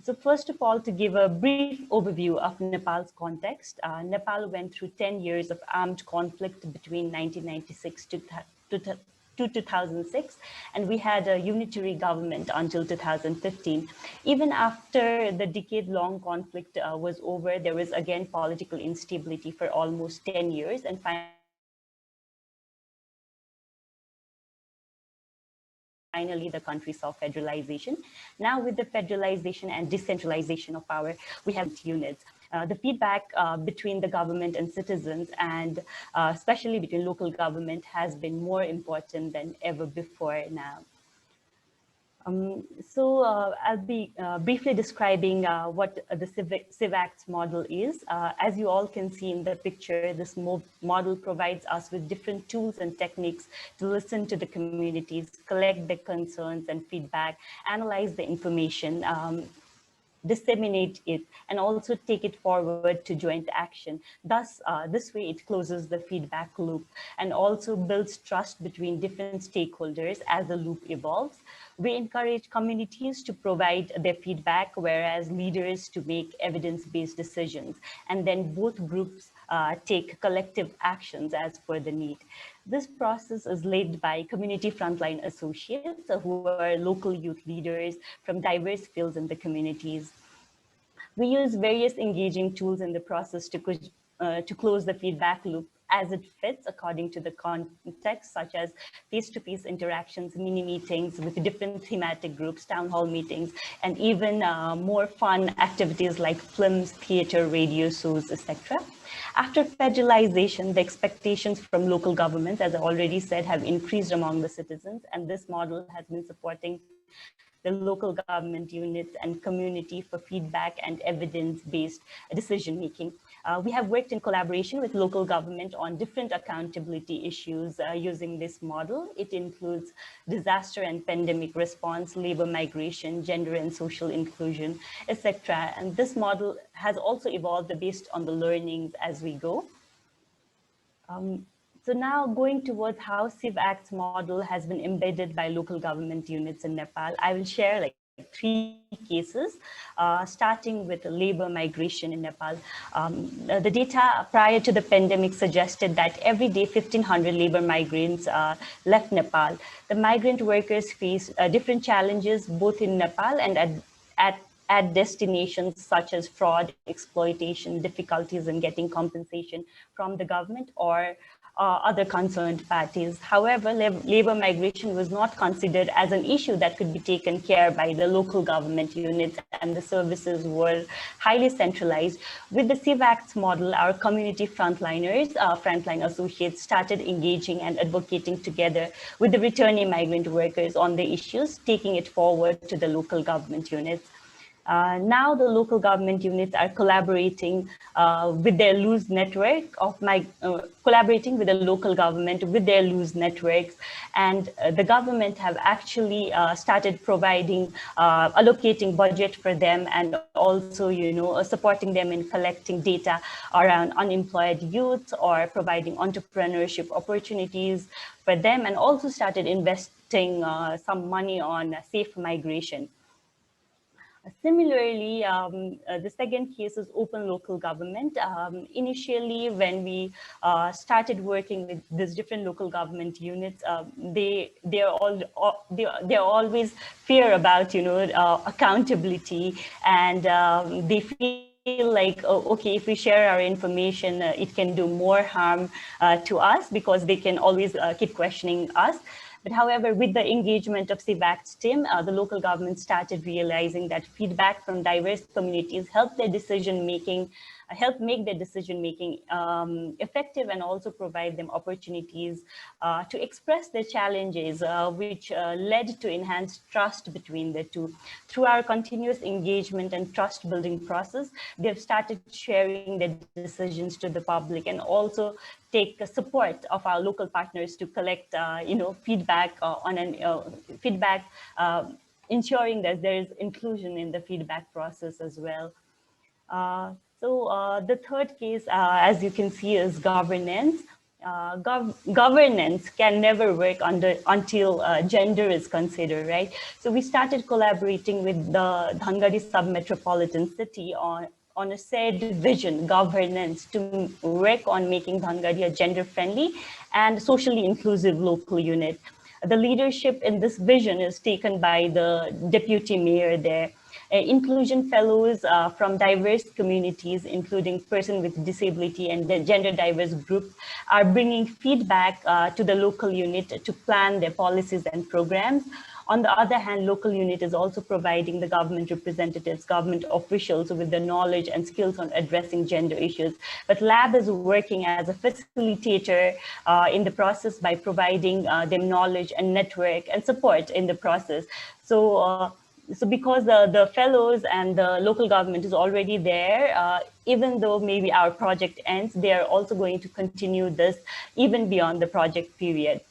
So first of all, to give a brief overview of Nepal's context, Nepal went through 10 years of armed conflict between 1996 to 2006, and we had a unitary government until 2015. Even after the decade-long conflict was over, there was again political instability for almost 10 years, and finally, the country saw federalization. Now, with the federalization and decentralization of power, we have units. The feedback between the government and citizens, and especially between local government, has been more important than ever before now. I'll be briefly describing what the Civ Acts model is. As you all can see in the picture, this model provides us with different tools and techniques to listen to the communities, collect their concerns and feedback, analyze the information, disseminate it, and also take it forward to joint action. Thus, this way it closes the feedback loop and also builds trust between different stakeholders as the loop evolves. We encourage communities to provide their feedback, whereas leaders to make evidence-based decisions. And then both groups take collective actions as per the need. This process is led by community frontline associates who are local youth leaders from diverse fields in the communities. We use various engaging tools in the process to close the feedback loop, as it fits according to the context, such as face-to-face interactions, mini meetings with different thematic groups, town hall meetings, and even more fun activities like films, theater, radio shows, etc. After federalization, the expectations from local governments, as I already said, have increased among the citizens, and this model has been supporting the local government units and community for feedback and evidence-based decision-making. We have worked in collaboration with local government on different accountability issues using this model. It includes disaster and pandemic response, labor migration, gender and social inclusion, etc. And this model has also evolved based on the learnings as we go. So now going towards how Civ Acts model has been embedded by local government units in Nepal, I will share like 3 cases, starting with labor migration in Nepal. The data prior to the pandemic suggested that every day 1,500 labor migrants left Nepal. The migrant workers face different challenges both in Nepal and at destinations such as fraud, exploitation, difficulties in getting compensation from the government or other concerned parties. However, labor migration was not considered as an issue that could be taken care by the local government units, and the services were highly centralized. With the Civ Acts model, our community frontliners, frontline associates started engaging and advocating together with the returning migrant workers on the issues, taking it forward to the local government units. Now the local government units are collaborating with their loose network of collaborating with the local government with their loose networks, and the government have actually started providing allocating budget for them, and also supporting them in collecting data around unemployed youth or providing entrepreneurship opportunities for them, and also started investing some money on safe migration. Similarly, the second case is open local government. Initially, when we started working with these different local government units, they're always fear about accountability, and they feel like, oh, okay, if we share our information, it can do more harm to us, because they can always keep questioning us. But however, with the engagement of Civ Acts team, the local government started realizing that feedback from diverse communities help make their decision making effective, and also provide them opportunities to express their challenges, which led to enhanced trust between the two. Through our continuous engagement and trust building process, they've started sharing their decisions to the public, and also take support of our local partners to collect feedback ensuring that there is inclusion in the feedback process as well. So the third case, as you can see, is governance. Governance can never work until gender is considered, right? So we started collaborating with the Dhangari sub-metropolitan city on a said vision, governance, to work on making Dhangari a gender-friendly and socially inclusive local unit. The leadership in this vision is taken by the deputy mayor there. Inclusion fellows from diverse communities, including person with disability and the gender diverse group, are bringing feedback to the local unit to plan their policies and programs. On the other hand, local unit is also providing the government representatives, government officials with the knowledge and skills on addressing gender issues. But Lab is working as a facilitator in the process by providing them knowledge and network and support in the process. So because the fellows and the local government is already there, even though maybe our project ends, they are also going to continue this even beyond the project period.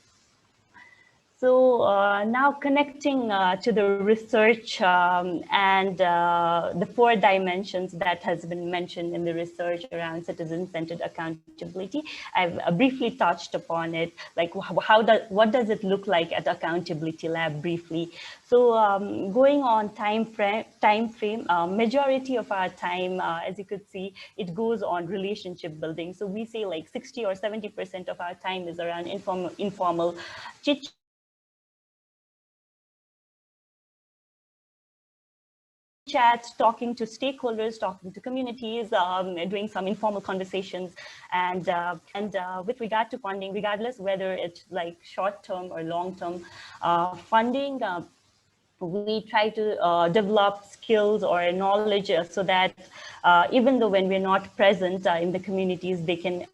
So now connecting to the research and the 4 dimensions that has been mentioned in the research around citizen-centered accountability, I've briefly touched upon it, like what does it look like at Accountability Lab briefly. So going on time frame, majority of our time, as you could see, it goes on relationship building. So we say like 60 or 70% of our time is around informal chit chats, talking to stakeholders, talking to communities, doing some informal conversations, and with regard to funding, regardless whether it's like short-term or long-term funding, we try to develop skills or knowledge so that even though when we're not present in the communities, they can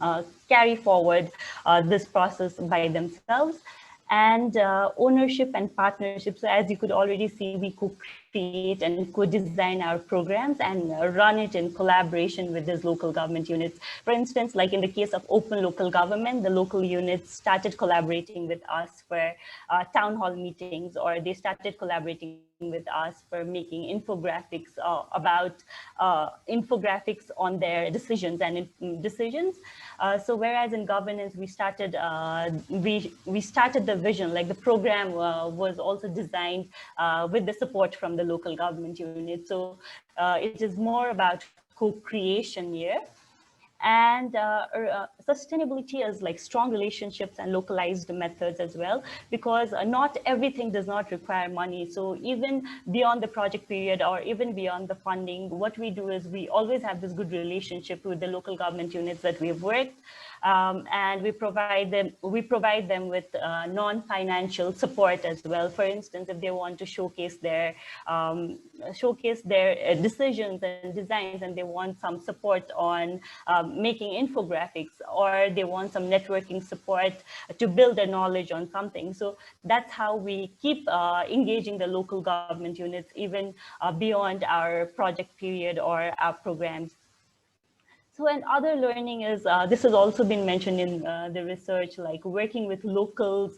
carry forward this process by themselves. And ownership and partnership. So as you could already see, we co-create and co-design our programs and run it in collaboration with these local government units. For instance, like in the case of open local government, the local units started collaborating with us for town hall meetings, or they started collaborating with us for making infographics about infographics on their decisions and decisions. So whereas in governance, we started the vision, like the program was also designed with the support from the local government unit. So it is more about co-creation here. And sustainability is like strong relationships and localized methods as well, because not everything does not require money. So even beyond the project period or even beyond the funding, what we do is we always have this good relationship with the local government units that we've worked. And we provide them with non-financial support as well. For instance, if they want to showcase their decisions and designs, and they want some support on making infographics, or they want some networking support to build their knowledge on something. So that's how we keep engaging the local government units even beyond our project period or our programs. So, and other learning is, this has also been mentioned in the research, like working with locals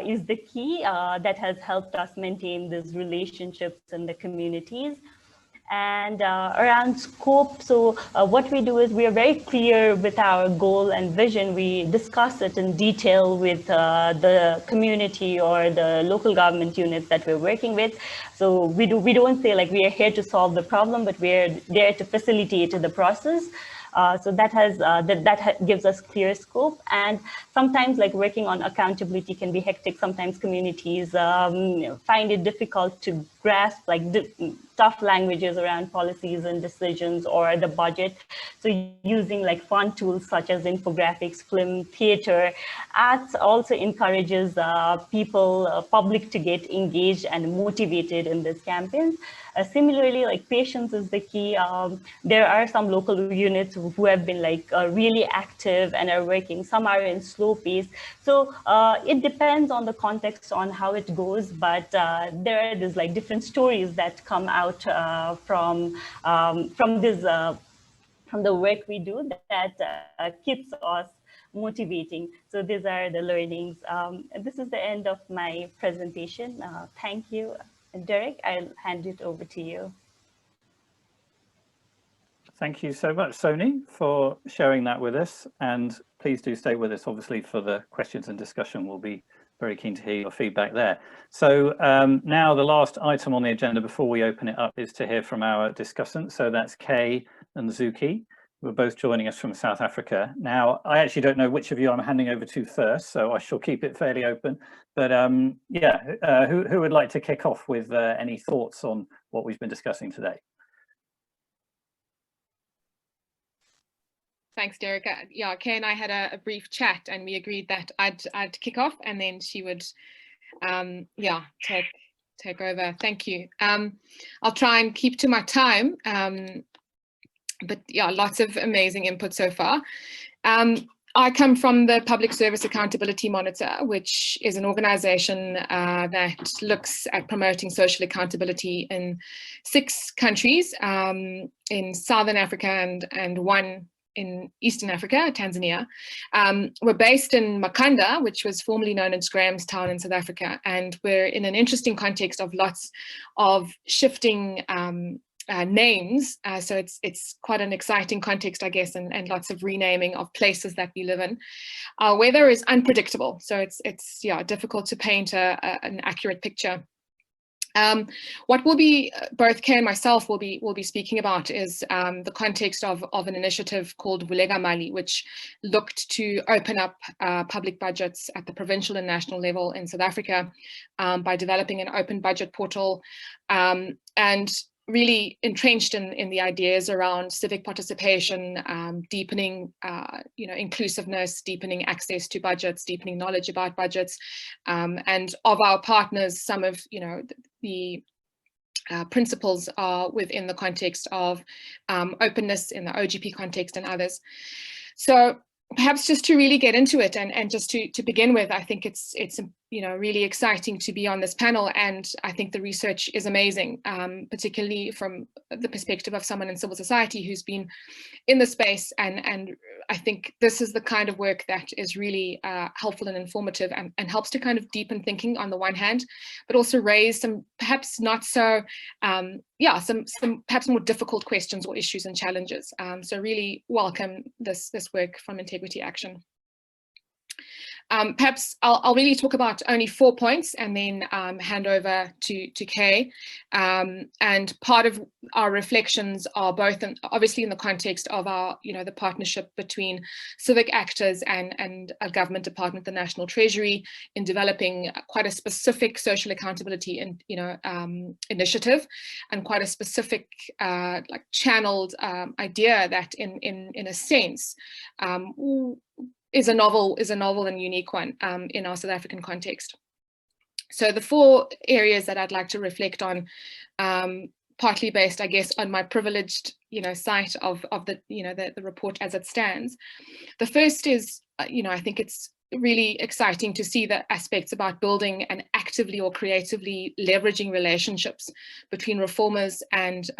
is the key that has helped us maintain these relationships in the communities. And around scope, so what we do is we are very clear with our goal and vision. We discuss it in detail with the community or the local government units that we're working with. So we don't say like we are here to solve the problem, but we're there to facilitate the process. So that gives us clear scope. And sometimes like working on accountability can be hectic. Sometimes communities find it difficult to grasp like tough languages around policies and decisions or the budget. So using like fun tools such as infographics, film, theater, arts also encourages public to get engaged and motivated in this campaign. Similarly, like patience is the key. There are some local units who have been like really active and are working. Some are in slow pace. So it depends on the context on how it goes, but there are these like different stories that come out from the work we do that keeps us motivating. So these are the learnings. This is the end of my presentation. Thank you. Derek, I'll hand it over to you. Thank you so much, Sony, for sharing that with us. And please do stay with us, obviously, for the questions and discussion. We'll be very keen to hear your feedback there. So now the last item on the agenda before we open it up is to hear from our discussants. So that's Kay and Zuki, who are both joining us from South Africa. Now, I actually don't know which of you I'm handing over to first, so I shall keep it fairly open. But yeah, who would like to kick off with any thoughts on what we've been discussing today? Thanks, Derek. Yeah, Kay and I had a brief chat, and we agreed that I'd kick off, and then she would, yeah, take over. Thank you. I'll try and keep to my time. But yeah, lots of amazing input so far. I come from the Public Service Accountability Monitor, which is an organization that looks at promoting social accountability in 6 countries, in Southern Africa and 1 in Eastern Africa, Tanzania. We're based in Makanda, which was formerly known as Grahamstown in South Africa. And we're in an interesting context of lots of shifting names, so it's quite an exciting context, I guess, and lots of renaming of places that we live in. Our weather is unpredictable, so it's yeah, difficult to paint an accurate picture. What will be both Kay and myself will be speaking about is the context of an initiative called Vulega Mali, which looked to open up public budgets at the provincial and national level in South Africa by developing an open budget portal. And really entrenched in the ideas around civic participation, deepening, inclusiveness, deepening access to budgets, deepening knowledge about budgets, and of our partners, some of the principles are within the context of openness in the OGP context and others. So perhaps just to really get into it and just to begin with, I think it's really exciting to be on this panel, and I think the research is amazing, particularly from the perspective of someone in civil society who's been in the space, and I think this is the kind of work that is really helpful and informative and helps to kind of deepen thinking on the one hand, but also raise some perhaps not so some perhaps more difficult questions or issues and challenges. So really welcome this work from Integrity Action. Perhaps I'll really talk about only 4 points and then hand over to Kay. And part of our reflections are both obviously in the context of our, the partnership between civic actors and a government department, the National Treasury, in developing quite a specific social accountability and initiative, and quite a specific channeled idea that in a sense is a novel and unique one in our South African context. So the 4 areas that I'd like to reflect on, partly based, I guess, on my privileged, sight of the, the report as it stands. The first is, I think it's really exciting to see the aspects about building and actively or creatively leveraging relationships between reformers and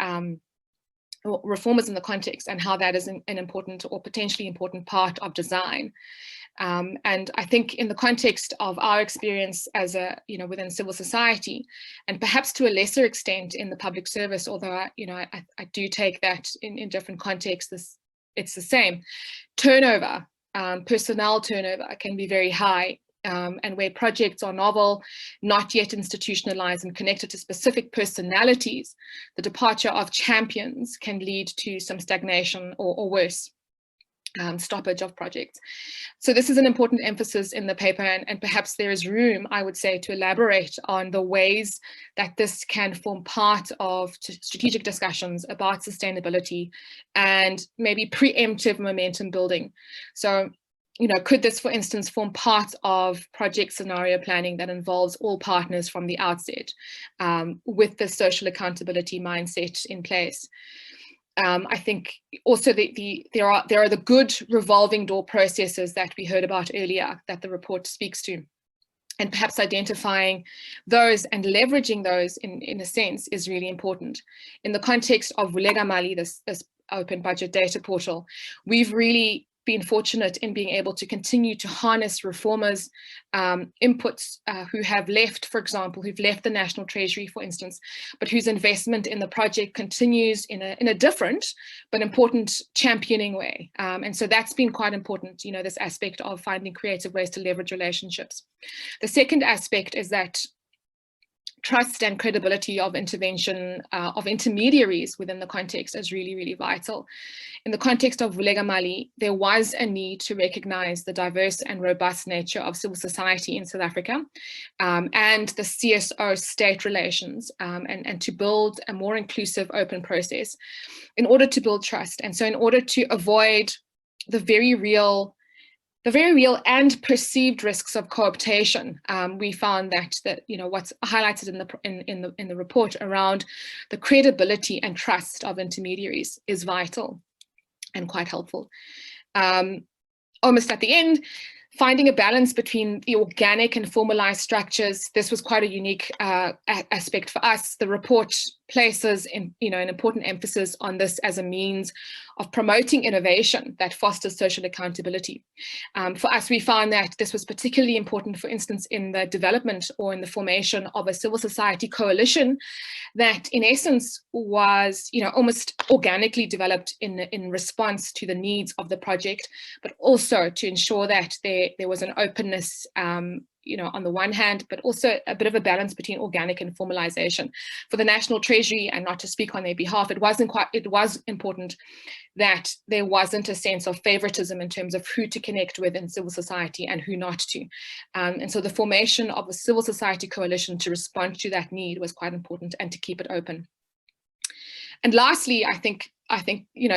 reformers in the context, and how that is an important or potentially important part of design. And I think in the context of our experience as within civil society, and perhaps to a lesser extent in the public service, although I do take that in different contexts, it's the same. Turnover, personnel turnover can be very high. And where projects are novel, not yet institutionalized and connected to specific personalities, the departure of champions can lead to some stagnation or worse, stoppage of projects. So this is an important emphasis in the paper, and perhaps there is room, I would say, to elaborate on the ways that this can form part of strategic discussions about sustainability and maybe preemptive momentum building. So could this, for instance, form part of project scenario planning that involves all partners from the outset, with the social accountability mindset in place? I think also there are the good revolving door processes that we heard about earlier that the report speaks to, and perhaps identifying those and leveraging those in a sense is really important. In the context of Vulega Mali, this open budget data portal, we've really been fortunate in being able to continue to harness reformers' inputs who have left, for example, who've left the National Treasury, for instance, but whose investment in the project continues in a different but important championing way. And so that's been quite important, this aspect of finding creative ways to leverage relationships. The second aspect is that trust and credibility of intervention of intermediaries within the context is really, really vital. In the context of Vulega Mali, there was a need to recognize the diverse and robust nature of civil society in South Africa, and the CSO state relations, and to build a more inclusive, open process in order to build trust. And so in order to avoid the very real and perceived risks of cooptation, we found that what's highlighted in the report around the credibility and trust of intermediaries is vital and quite helpful. Almost at the end, finding a balance between the organic and formalized structures. This was quite a unique aspect for us. The report places an important emphasis on this as a means of promoting innovation that fosters social accountability. For us, we found that this was particularly important, for instance, in the development or in the formation of a civil society coalition that in essence was almost organically developed in response to the needs of the project, but also to ensure that there was an openness on the one hand, but also a bit of a balance between organic and formalization. For the National Treasury, and not to speak on their behalf, it was important that there wasn't a sense of favoritism in terms of who to connect with in civil society and who not to. And so the formation of a civil society coalition to respond to that need was quite important, and to keep it open. And lastly, I think,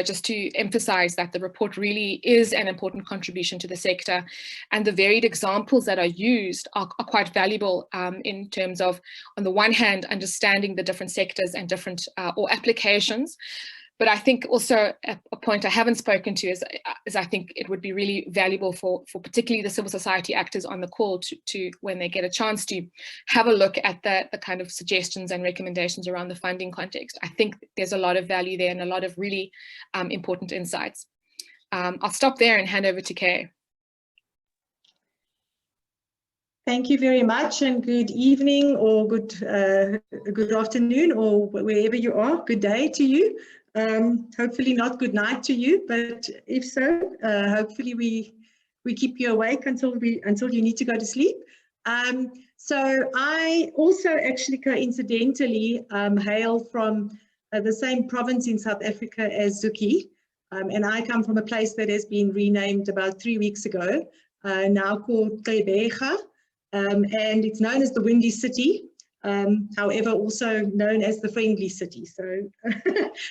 just to emphasize that the report really is an important contribution to the sector, and the varied examples that are used are quite valuable in terms of, on the one hand, understanding the different sectors and different or applications. But I think also a point I haven't spoken to is I think it would be really valuable for particularly the civil society actors on the call to when they get a chance to have a look at the kind of suggestions and recommendations around the funding context. I think there's a lot of value there and a lot of really important insights. I'll stop there and hand over to Kay. Thank you very much, and good evening or good afternoon, or wherever you are. Good day to you. Hopefully not good night to you, but if so, hopefully we keep you awake until you need to go to sleep. So I also actually coincidentally hail from the same province in South Africa as Zuki, and I come from a place that has been renamed about 3 weeks ago, now called Gqeberha, and it's known as the Windy City. However, also known as the Friendly City. So,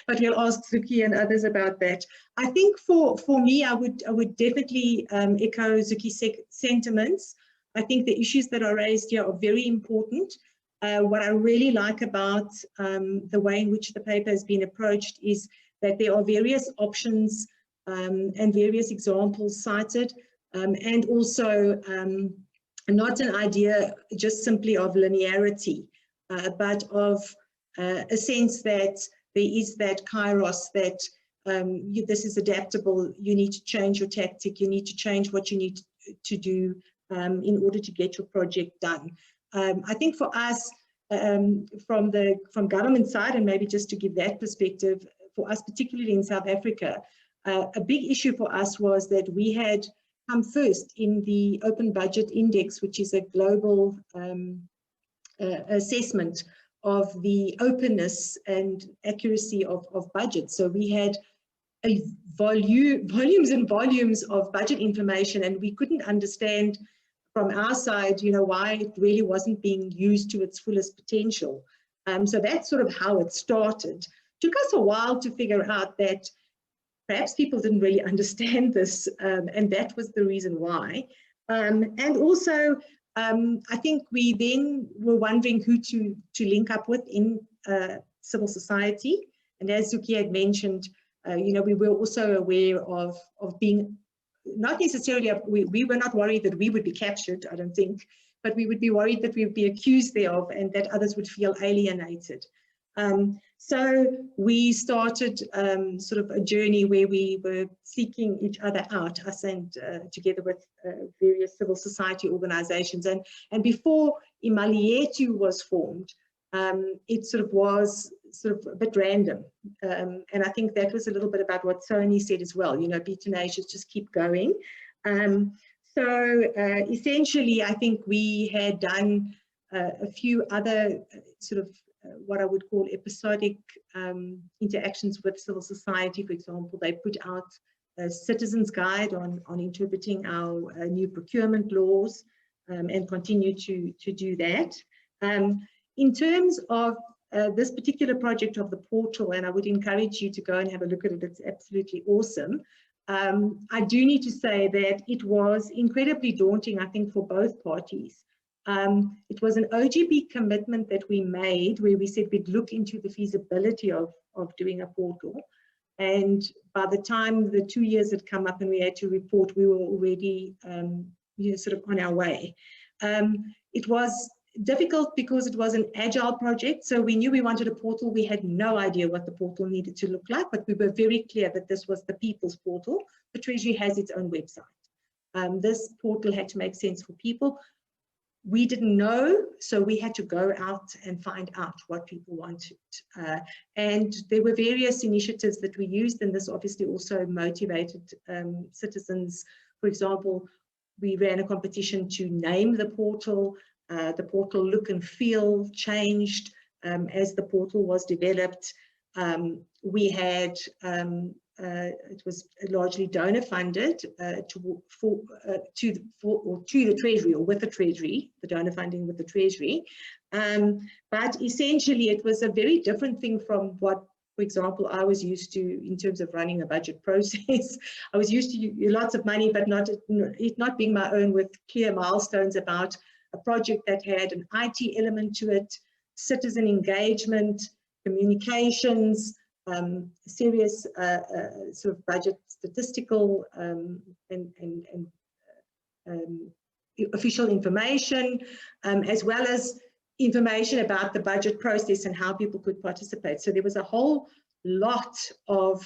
but we'll ask Zuki and others about that. I think for me, I would definitely echo Zuki's sentiments. I think the issues that are raised here are very important. What I really like about the way in which the paper has been approached is that there are various options and various examples cited, and also not an idea just simply of linearity, but of a sense that there is that kairos, that this is adaptable, you need to change your tactic, you need to change what you need to do in order to get your project done. I think for us, from government side, and maybe just to give that perspective, for us, particularly in South Africa, a big issue for us was that we had come first in the Open Budget Index, which is a global assessment of the openness and accuracy of budgets. So we had a volumes and volumes of budget information, and we couldn't understand from our side, why it really wasn't being used to its fullest potential. So that's sort of how it started. Took us a while to figure out that perhaps people didn't really understand this, and that was the reason why. And also, I think we then were wondering who to link up with in civil society. And as Zuki had mentioned, we were also aware of being, not necessarily, we were not worried that we would be captured, I don't think, but we would be worried that we would be accused thereof and that others would feel alienated. So we started sort of a journey where we were seeking each other out, us and together with various civil society organizations. And before Imalietu was formed, it sort of was a bit random. And I think that was a little bit about what Sony said as well, be tenacious, just keep going. So essentially, I think we had done a few other sort of what I would call episodic interactions with civil society. For example, they put out a citizens guide on interpreting our new procurement laws, and continue to do that. In terms of this particular project of the portal, and I would encourage you to go and have a look at it, it's absolutely awesome. I do need to say that it was incredibly daunting, I think, for both parties. It was an OGB commitment that we made where we said we'd look into the feasibility of doing a portal. And by the time the 2 years had come up and we had to report, we were already sort of on our way. It was difficult because it was an agile project. So we knew we wanted a portal. We had no idea what the portal needed to look like, but we were very clear that this was the people's portal. The Treasury has its own website. This portal had to make sense for people. We didn't know, so we had to go out and find out what people wanted. And there were various initiatives that we used, and this obviously also motivated citizens. For example, we ran a competition to name the portal. The portal look and feel changed as the portal was developed. We had, it was largely donor funded to the Treasury, or with the Treasury, the donor funding with the Treasury. But essentially it was a very different thing from what For example, I was used to, in terms of running a budget process, I was used to lots of money, but it not being my own, with clear milestones about a project that had an IT element to it, citizen engagement, communications, serious sort of budget statistical and official information, as well as information about the budget process and how people could participate. So there was a whole lot of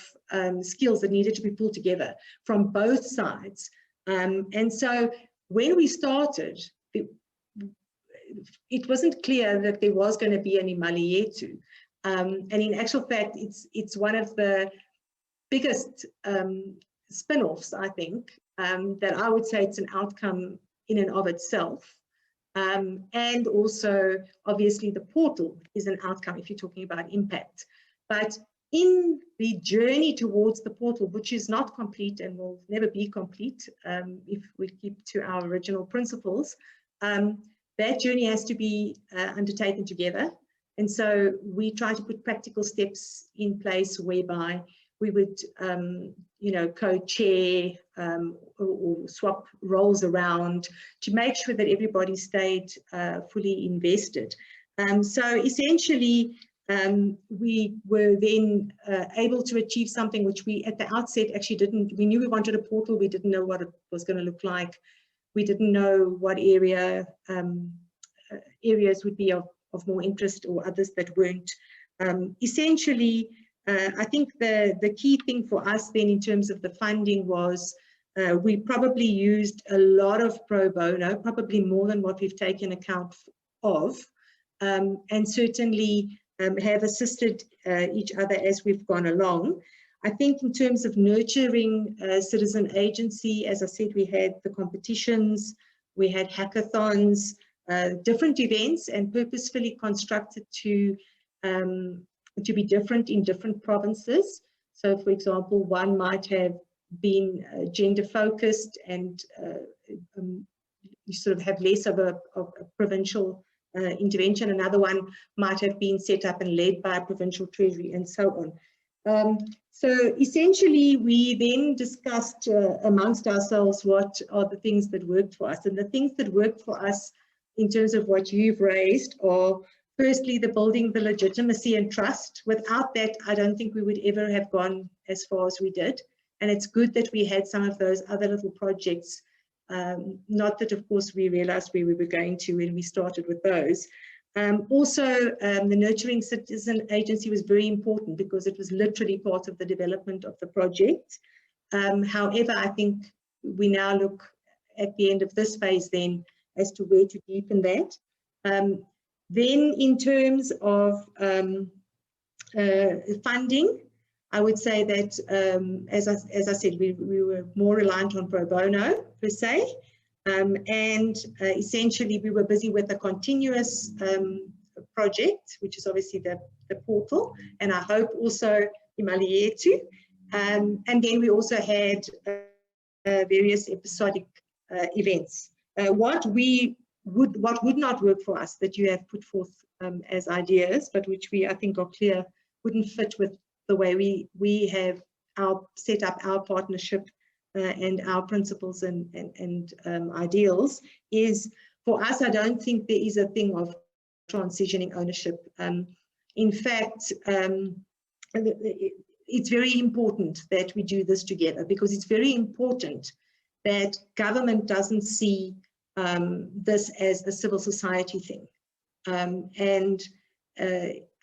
skills that needed to be pulled together from both sides. And so when we started, it wasn't clear that there was going to be an Imali Yetu. And in actual fact, it's one of the biggest spin-offs, I think, that I would say it's an outcome in and of itself. And also, obviously, the portal is an outcome if you're talking about impact. But in the journey towards the portal, which is not complete and will never be complete if we keep to our original principles, that journey has to be undertaken together. And so we try to put practical steps in place whereby we would, co-chair or swap roles around to make sure that everybody stayed fully invested. So essentially, we were then able to achieve something which we at the outset actually didn't. We knew we wanted a portal. We didn't know what it was going to look like. We didn't know what areas would be of more interest or others that weren't. Essentially, I think the key thing for us then in terms of the funding was we probably used a lot of pro bono, probably more than what we've taken account of, and certainly have assisted each other as we've gone along. I think in terms of nurturing citizen agency, as I said, we had the competitions, we had hackathons, different events, and purposefully constructed to be different in different provinces. So, for example, one might have been gender focused and you sort of have less of a provincial intervention. Another one might have been set up and led by a provincial treasury, and so on. So essentially, we then discussed amongst ourselves what are the things that worked for us. And the things that worked for us in terms of what you've raised are, firstly, the building the legitimacy and trust. Without that, I don't think we would ever have gone as far as we did. And it's good that we had some of those other little projects. Not that, of course, we realized where we were going to when we started with those. Also, the nurturing citizen agency was very important because it was literally part of the development of the project. However, I think we now look at the end of this phase then as to where to deepen that. Then in terms of funding, I would say that, as I said, we were more reliant on pro bono per se, and essentially we were busy with a continuous project, which is obviously the portal, and I hope also Imali Yetu. And then we also had various episodic events. What would not work for us that you have put forth as ideas, but which I think are clear, wouldn't fit with the way we have set up our partnership and our principles and ideals, is for us, I don't think there is a thing of transitioning ownership. In fact, it's very important that we do this together, because it's very important that government doesn't see this as a civil society thing.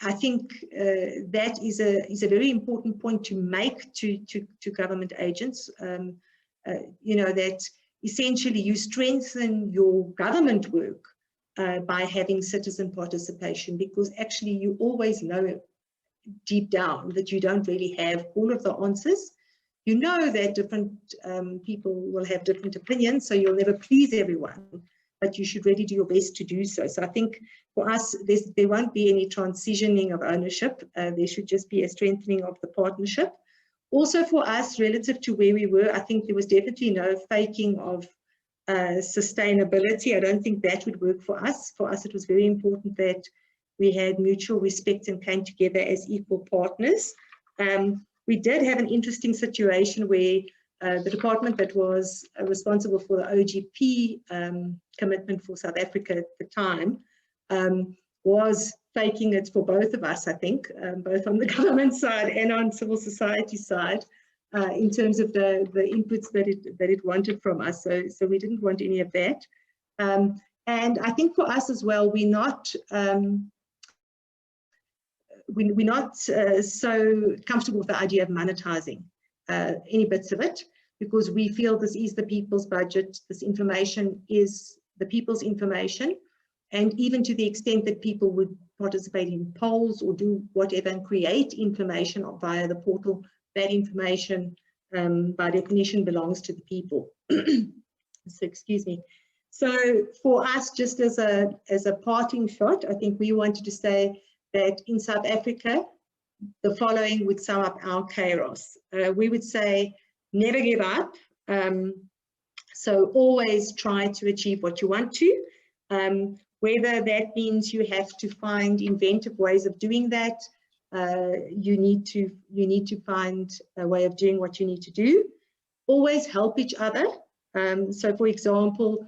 I think that is a very important point to make to government agents, that essentially you strengthen your government work by having citizen participation, because actually you always know deep down that you don't really have all of the answers. You know that different people will have different opinions, so you'll never please everyone, but you should really do your best to do so. So I think for us, there won't be any transitioning of ownership. There should just be a strengthening of the partnership. Also for us, relative to where we were, I think there was definitely no faking of sustainability. I don't think that would work for us. For us, it was very important that we had mutual respect and came together as equal partners. We did have an interesting situation where the department that was responsible for the OGP commitment for South Africa at the time was faking it for both of us, I think, both on the government side and on civil society side, in terms of the inputs that it wanted from us. So we didn't want any of that. And I think for us as well, we're not so comfortable with the idea of monetizing any bits of it, because we feel this is the people's budget. This information is the people's information. And even to the extent that people would participate in polls or do whatever and create information via the portal, that information by definition belongs to the people. So excuse me. So for us, just as a parting shot, I think we wanted to say that in South Africa, the following would sum up our chaos. We would say, never give up. So always try to achieve what you want to. Whether that means you have to find inventive ways of doing that, you need to find a way of doing what you need to do. Always help each other. So for example,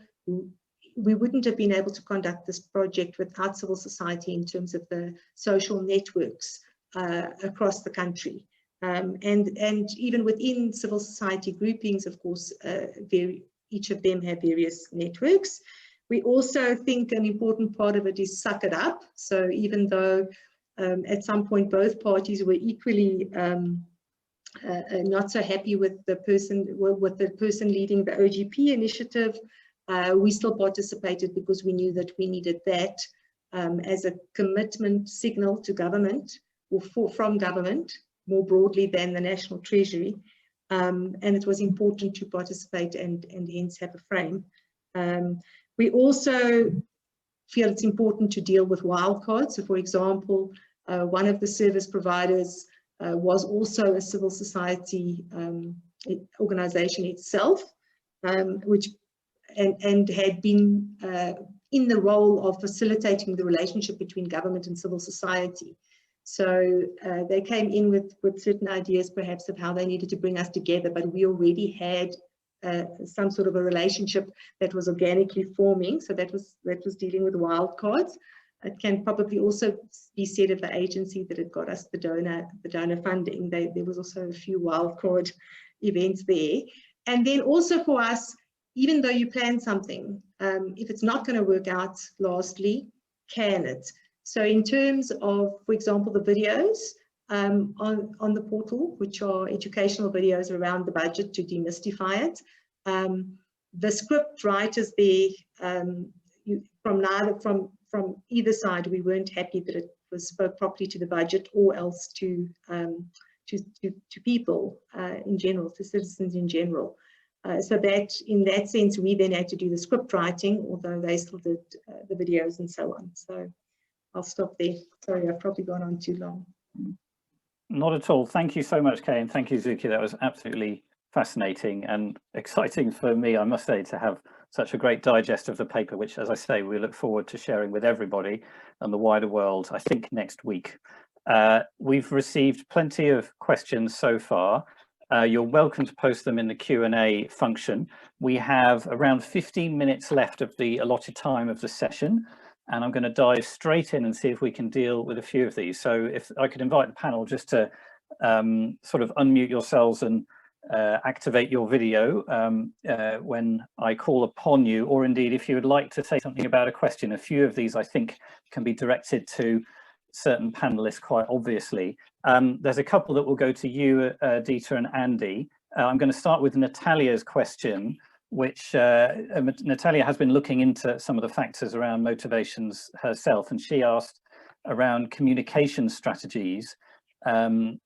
we wouldn't have been able to conduct this project without civil society in terms of the social networks across the country. And even within civil society groupings, of course, each of them have various networks. We also think an important part of it is suck it up. So even though at some point both parties were equally not so happy with the person leading the OGP initiative, we still participated because we knew that we needed that as a commitment signal to government, or from government more broadly than the National Treasury. And it was important to participate and hence have a frame. We also feel it's important to deal with wildcards. So for example, one of the service providers was also a civil society organization itself, which had been in the role of facilitating the relationship between government and civil society. So they came in with certain ideas perhaps of how they needed to bring us together, but we already had some sort of a relationship that was organically forming. So that was dealing with wildcards. It can probably also be said of the agency that it got us the donor funding. There was also a few wildcard events there. And then also for us, even though you plan something, if it's not going to work out, lastly, can it? So in terms of, for example, the videos on the portal, which are educational videos around the budget to demystify it, the script writers there, from either side, we weren't happy that it was spoke properly to the budget or else to people in general, to citizens in general. So that in that sense, we then had to do the script writing, although they still did the videos and so on. So I'll stop there. Sorry, I've probably gone on too long. Not at all. Thank you so much, Kay, and thank you, Zuki. That was absolutely fascinating and exciting for me, I must say, to have such a great digest of the paper, which, as I say, we look forward to sharing with everybody and the wider world, I think, next week. We've received plenty of questions so far. You're welcome to post them in the Q&A function. We have around 15 minutes left of the allotted time of the session, and I'm going to dive straight in and see if we can deal with a few of these. So if I could invite the panel just to sort of unmute yourselves and activate your video when I call upon you, or indeed if you would like to say something about a question. A few of these I think can be directed to certain panelists quite obviously. There's a couple that will go to you, Dita and Andy. I'm going to start with Natalia's question, which Natalia has been looking into some of the factors around motivations herself, and she asked around communication strategies.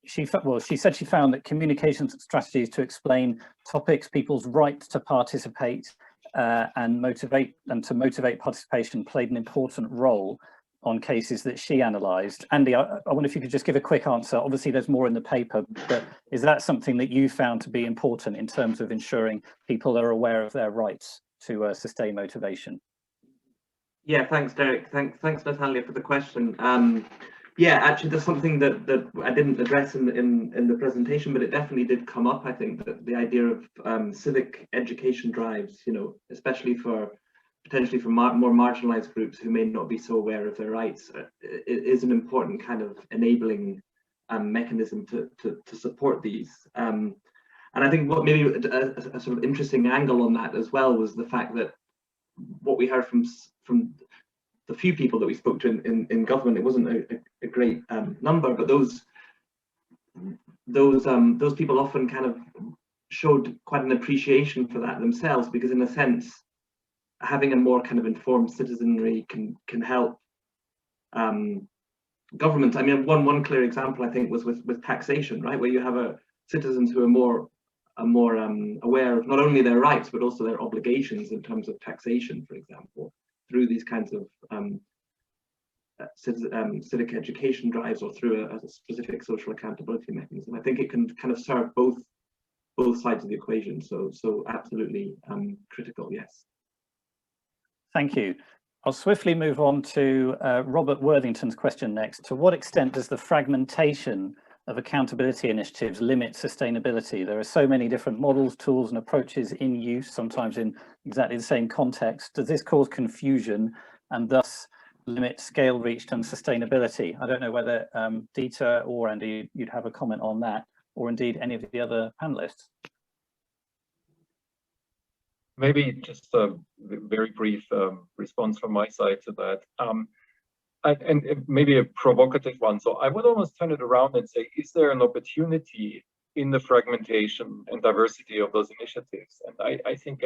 She said she found that communication strategies to explain topics, people's right to participate and to motivate participation played an important role on cases that she analysed. Andy, I wonder if you could just give a quick answer. Obviously there's more in the paper, but is that something that you found to be important in terms of ensuring people are aware of their rights to sustain motivation? Yeah, thanks, Derek. Thanks, Natalia, for the question. Yeah, actually, there's something that I didn't address in the presentation, but it definitely did come up. I think that the idea of civic education drives, you know, especially for potentially for more marginalized groups who may not be so aware of their rights, is an important kind of enabling mechanism to support these. And I think what maybe a sort of interesting angle on that as well was the fact that what we heard from the few people that we spoke to in government, it wasn't a great number, but those people often kind of showed quite an appreciation for that themselves, because in a sense, having a more kind of informed citizenry can help government. I mean, one clear example I think was with taxation, right, where you have citizens who are more aware of not only their rights but also their obligations in terms of taxation, for example, through these kinds of civic education drives or through a specific social accountability mechanism. I think it can kind of serve both sides of the equation. So absolutely critical, yes. Thank you. I'll swiftly move on to Robert Worthington's question next. To what extent does the fragmentation of accountability initiatives limit sustainability? There are so many different models, tools, and approaches in use, sometimes in exactly the same context. Does this cause confusion and thus limit scale reached and sustainability? I don't know whether Dieter or Andy, you'd have a comment on that, or indeed any of the other panelists. Maybe just a very brief response from my side to that. And maybe a provocative one. So I would almost turn it around and say, is there an opportunity in the fragmentation and diversity of those initiatives? And I think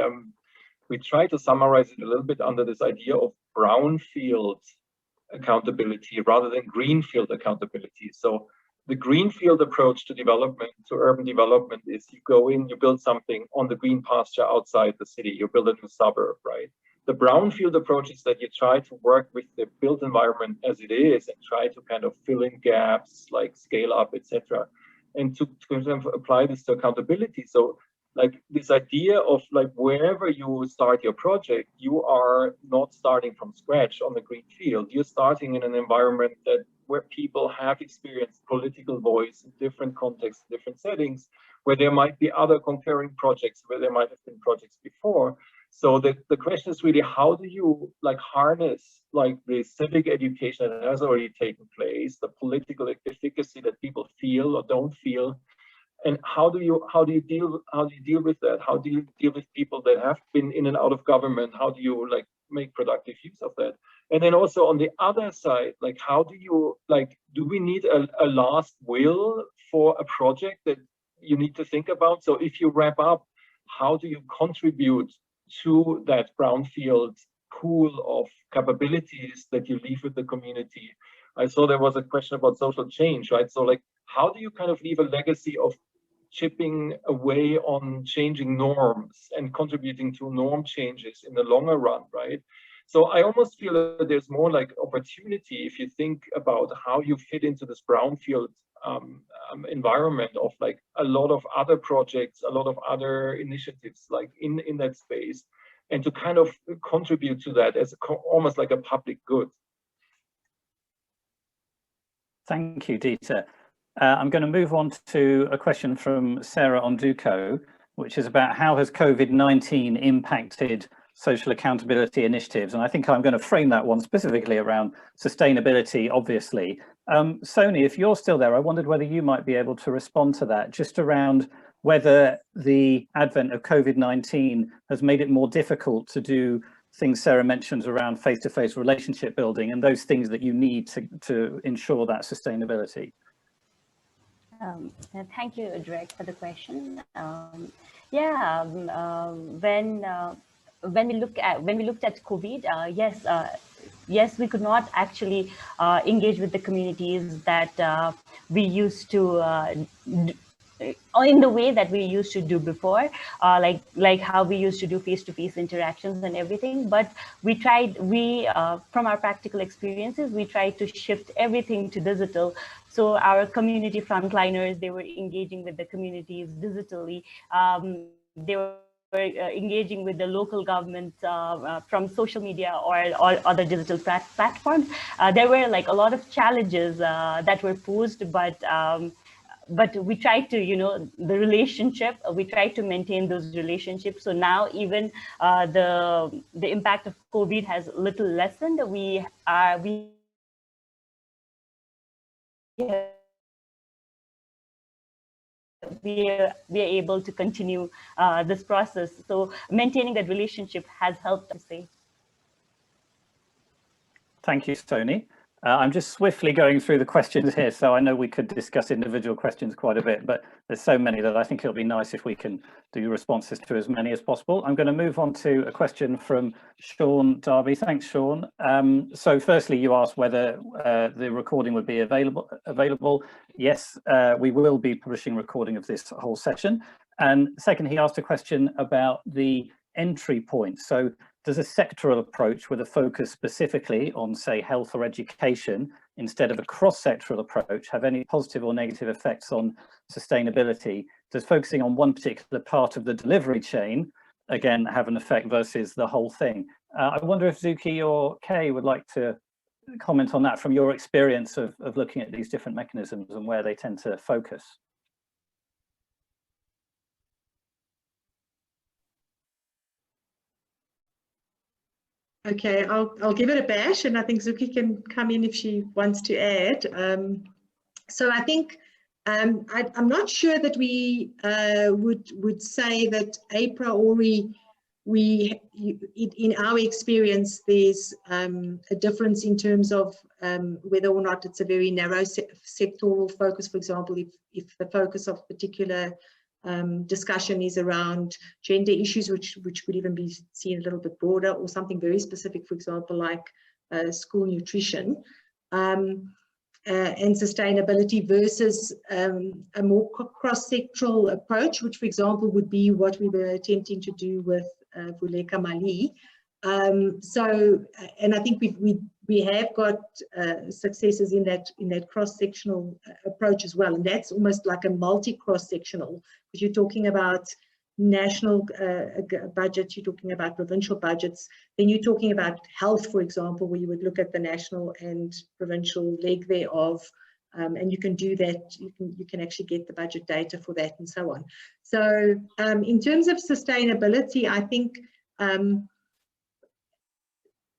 we try to summarize it a little bit under this idea of brownfield accountability rather than greenfield accountability. So the greenfield approach to development, to urban development, is you go in, you build something on the green pasture outside the city, you build a new suburb, right? The brownfield approach is that you try to work with the built environment as it is and try to kind of fill in gaps, like scale up, etc., and to kind of apply this to accountability. So like this idea of like wherever you start your project, you are not starting from scratch on the green field. You're starting in an environment where people have experienced political voice in different contexts, different settings, where there might be other concurring projects, where there might have been projects before. So the question is really, how do you like harness like the civic education that has already taken place, the political efficacy that people feel or don't feel, and how do you deal with that? How do you deal with people that have been in and out of government? How do you like make productive use of that? And then also on the other side, like how do you like, do we need a last will for a project that you need to think about? So if you wrap up, how do you contribute to that brownfield pool of capabilities that you leave with the community? I saw there was a question about social change, right? So like, how do you kind of leave a legacy of chipping away on changing norms and contributing to norm changes in the longer run, right? So I almost feel that there's more like opportunity if you think about how you fit into this brownfield environment of like a lot of other projects, a lot of other initiatives like in that space, and to kind of contribute to that as almost like a public good. Thank you, Dieter. I'm going to move on to a question from Sarah Onduko, which is about how has COVID-19 impacted social accountability initiatives? And I think I'm going to frame that one specifically around sustainability, obviously. Sony, if you're still there, I wondered whether you might be able to respond to that, just around whether the advent of COVID-19 has made it more difficult to do things Sarah mentions around face-to-face relationship building and those things that you need to ensure that sustainability. Thank you, Derek, for the question. When we looked at COVID, yes, we could not actually engage with the communities that we used to in the way that we used to do before, like how we used to do face-to-face interactions and everything. But we tried, from our practical experiences, we tried to shift everything to digital. So our community frontliners, they were engaging with the communities digitally. They were engaging with the local government from social media or other digital platforms, there were like a lot of challenges that were posed, but we tried to, the relationship, we tried to maintain those relationships. So now even the impact of COVID has little lessened. We are able to continue this process. So maintaining that relationship has helped, I say. Thank you, Tony. I'm just swiftly going through the questions here, so I know we could discuss individual questions quite a bit, but there's so many that I think it'll be nice if we can do responses to as many as possible. I'm going to move on to a question from Sean Darby. Thanks, Sean. So firstly, you asked whether the recording would be available. Yes, we will be publishing recording of this whole session. And second, he asked a question about the entry point. So does a sectoral approach with a focus specifically on, say, health or education, instead of a cross-sectoral approach, have any positive or negative effects on sustainability? Does focusing on one particular part of the delivery chain, again, have an effect versus the whole thing? I wonder if Zuki or Kay would like to comment on that from your experience of looking at these different mechanisms and where they tend to focus. Okay, I'll give it a bash, and I think Zuki can come in if she wants to add. So I think I'm not sure that we would say that a priori in our experience there's a difference in terms of whether or not it's a very narrow sectoral focus. For example, if the focus of particular discussion is around gender issues, which could even be seen a little bit broader, or something very specific, for example, like school nutrition and sustainability, versus a more cross-sectoral approach, which, for example, would be what we were attempting to do with Vuleka Mali. And I think we have got successes in that cross-sectional approach as well, and that's almost like a multi-cross-sectional, because you're talking about national budgets, you're talking about provincial budgets, then you're talking about health, for example, where you would look at the national and provincial leg thereof, and you can do that, you can actually get the budget data for that and so on. So in terms of sustainability, I think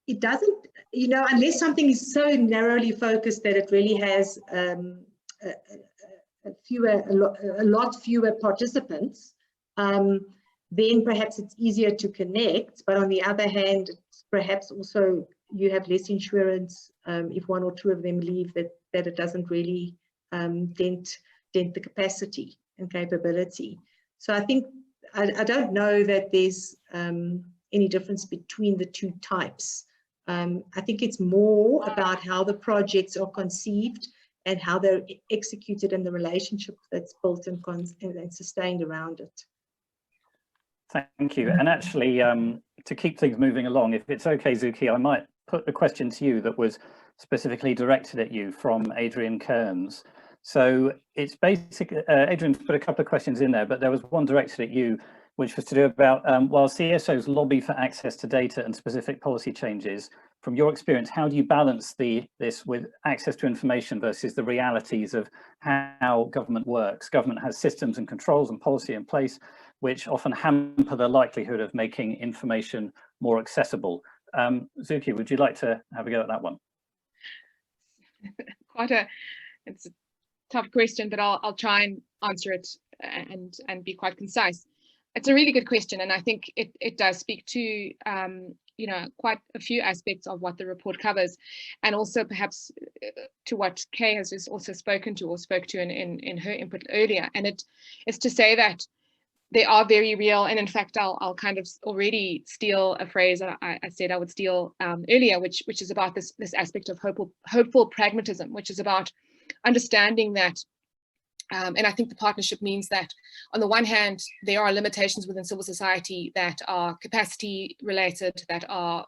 it doesn't, unless something is so narrowly focused that it really has a lot fewer participants, then perhaps it's easier to connect. But on the other hand, perhaps also you have less insurance if one or two of them leave, that it doesn't really dent the capacity and capability. So I think I don't know that there's any difference between the two types. I think it's more about how the projects are conceived and how they're executed and the relationship that's built and sustained around it. Thank you. And actually, to keep things moving along, if it's okay, Zuki, I might put the question to you that was specifically directed at you from Adrian Kearns. So it's basically, Adrian's put a couple of questions in there, but there was one directed at you, which was to do about, while CSOs lobby for access to data and specific policy changes, from your experience, how do you balance this with access to information versus the realities of how government works? Government has systems and controls and policy in place, which often hamper the likelihood of making information more accessible. Zuki, would you like to have a go at that one? It's a tough question, but I'll try and answer it and be quite concise. It's a really good question, and I think it does speak to quite a few aspects of what the report covers, and also perhaps to what Kay has just also spoke to in her input earlier. And it is to say that they are very real, and in fact I'll kind of already steal a phrase that I said I would steal earlier, which is about this aspect of hopeful pragmatism, which is about understanding that. And I think the partnership means that on the one hand, there are limitations within civil society that are capacity related, that are,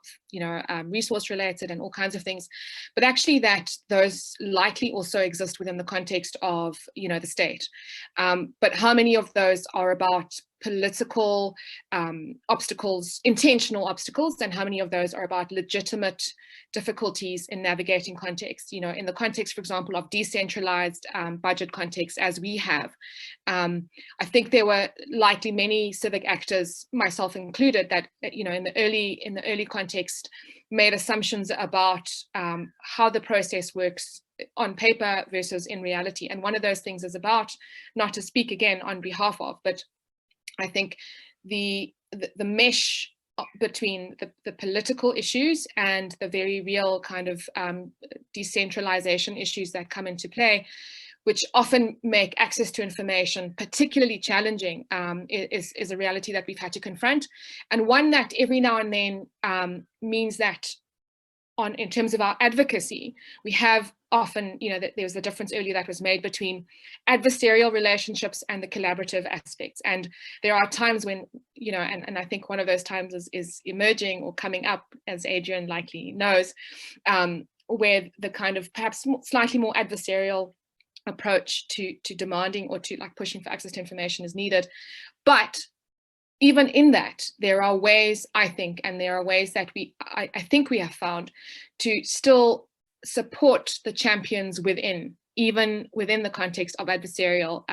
resource related and all kinds of things, but actually that those likely also exist within the context of, the state. But how many of those are about political obstacles, intentional obstacles, and how many of those are about legitimate difficulties in navigating context. You know, in the context, for example, of decentralized budget context as we have, I think there were likely many civic actors, myself included, that, you know, in the early context made assumptions about how the process works on paper versus in reality. And one of those things is about, not to speak again on behalf of, but I think the mesh between the political issues and the very real kind of decentralization issues that come into play, which often make access to information particularly challenging, is a reality that we've had to confront, and one that every now and then means that in terms of our advocacy, we have often, you know, that there was a difference earlier that was made between adversarial relationships and the collaborative aspects. And there are times when, you know, and I think one of those times is emerging or coming up, as Adrian likely knows, where the kind of perhaps slightly more adversarial approach to demanding or to like pushing for access to information is needed. But even in that, there are ways, I think, and there are ways that I think we have found to still support the champions within, even within the context of adversarial,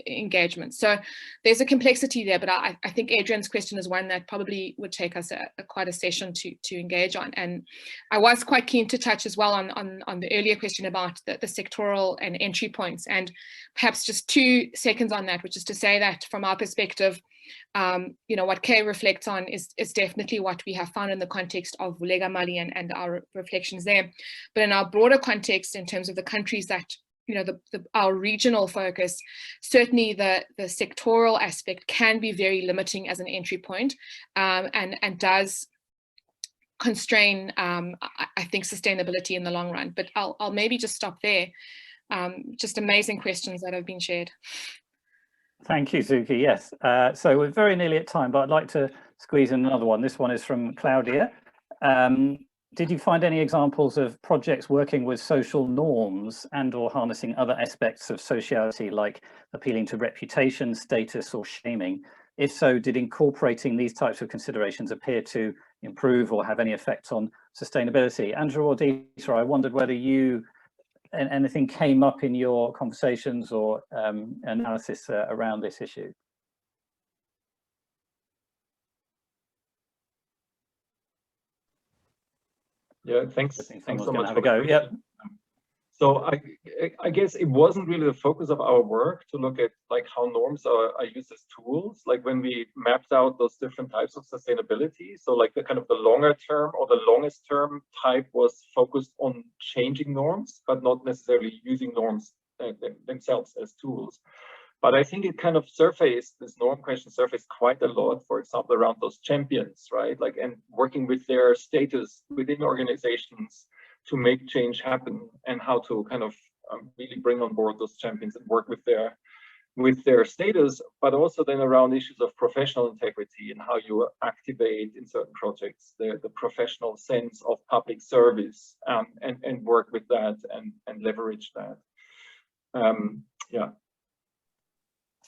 engagement. So there's a complexity there, but I think Adrian's question is one that probably would take us quite a session to engage on. And I was quite keen to touch as well on the earlier question about the sectoral and entry points, and perhaps just 2 seconds on that, which is to say that from our perspective, what Kay reflects on is definitely what we have found in the context of Vulega Mali and our reflections there. But in our broader context, in terms of the countries that, our regional focus, certainly the sectoral aspect can be very limiting as an entry point, and does constrain, I think, sustainability in the long run. But I'll maybe just stop there. Just amazing questions that have been shared. Thank you, Zuki. Yes, so we're very nearly at time, but I'd like to squeeze in another one. This one is from Claudia. Did you find any examples of projects working with social norms and or harnessing other aspects of sociality, like appealing to reputation, status, or shaming? If so, did incorporating these types of considerations appear to improve or have any effect on sustainability? Andrew or Dieter, I wondered whether anything came up in your conversations or analysis around this issue. Yeah, thanks so much for go. Yep. So I guess it wasn't really the focus of our work to look at like how norms are used as tools, like when we mapped out those different types of sustainability. So like the kind of the longer term or the longest term type was focused on changing norms, but not necessarily using norms themselves as tools. But I think it kind of surfaced, this norm question surfaced quite a lot, for example, around those champions, right? Like, and working with their status within organizations to make change happen, and how to kind of really bring on board those champions and work with their status, but also then around issues of professional integrity and how you activate in certain projects the professional sense of public service, and work with that and leverage that. Yeah.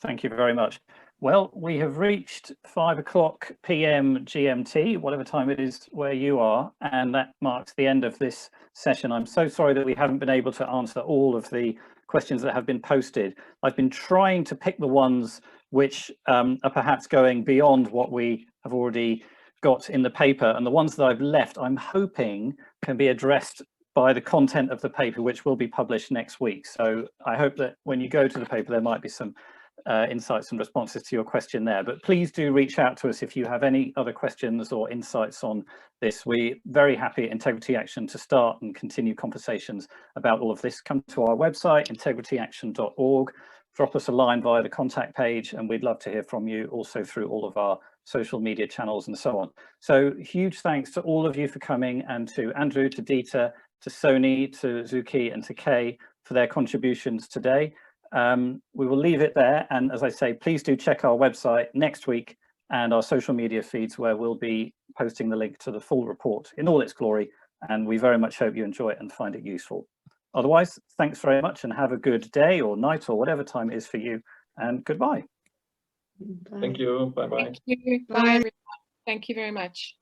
Thank you very much. Well, we have reached 5:00 p.m. GMT, whatever time it is where you are, and that marks the end of this session. I'm so sorry that we haven't been able to answer all of the questions that have been posted. I've been trying to pick the ones which are perhaps going beyond what we have already got in the paper, and the ones that I've left, I'm hoping can be addressed by the content of the paper, which will be published next week. So I hope that when you go to the paper, there might be some insights and responses to your question there, but please do reach out to us if you have any other questions or insights on this. We're very happy at Integrity Action to start and continue conversations about all of this. Come to our website, integrityaction.org, drop us a line via the contact page, and we'd love to hear from you also through all of our social media channels and so on. So huge thanks to all of you for coming, and to Andrew, to Dieter, to Sony, to Zuki, and to Kay for their contributions today. We will leave it there, and as I say, please do check our website next week and our social media feeds, where we'll be posting the link to the full report in all its glory, and we very much hope you enjoy it and find it useful. Otherwise, thanks very much, and have a good day or night or whatever time it is for you, and goodbye. Thank you. Bye-bye. Thank you. Bye. Bye, everyone. Thank you very much.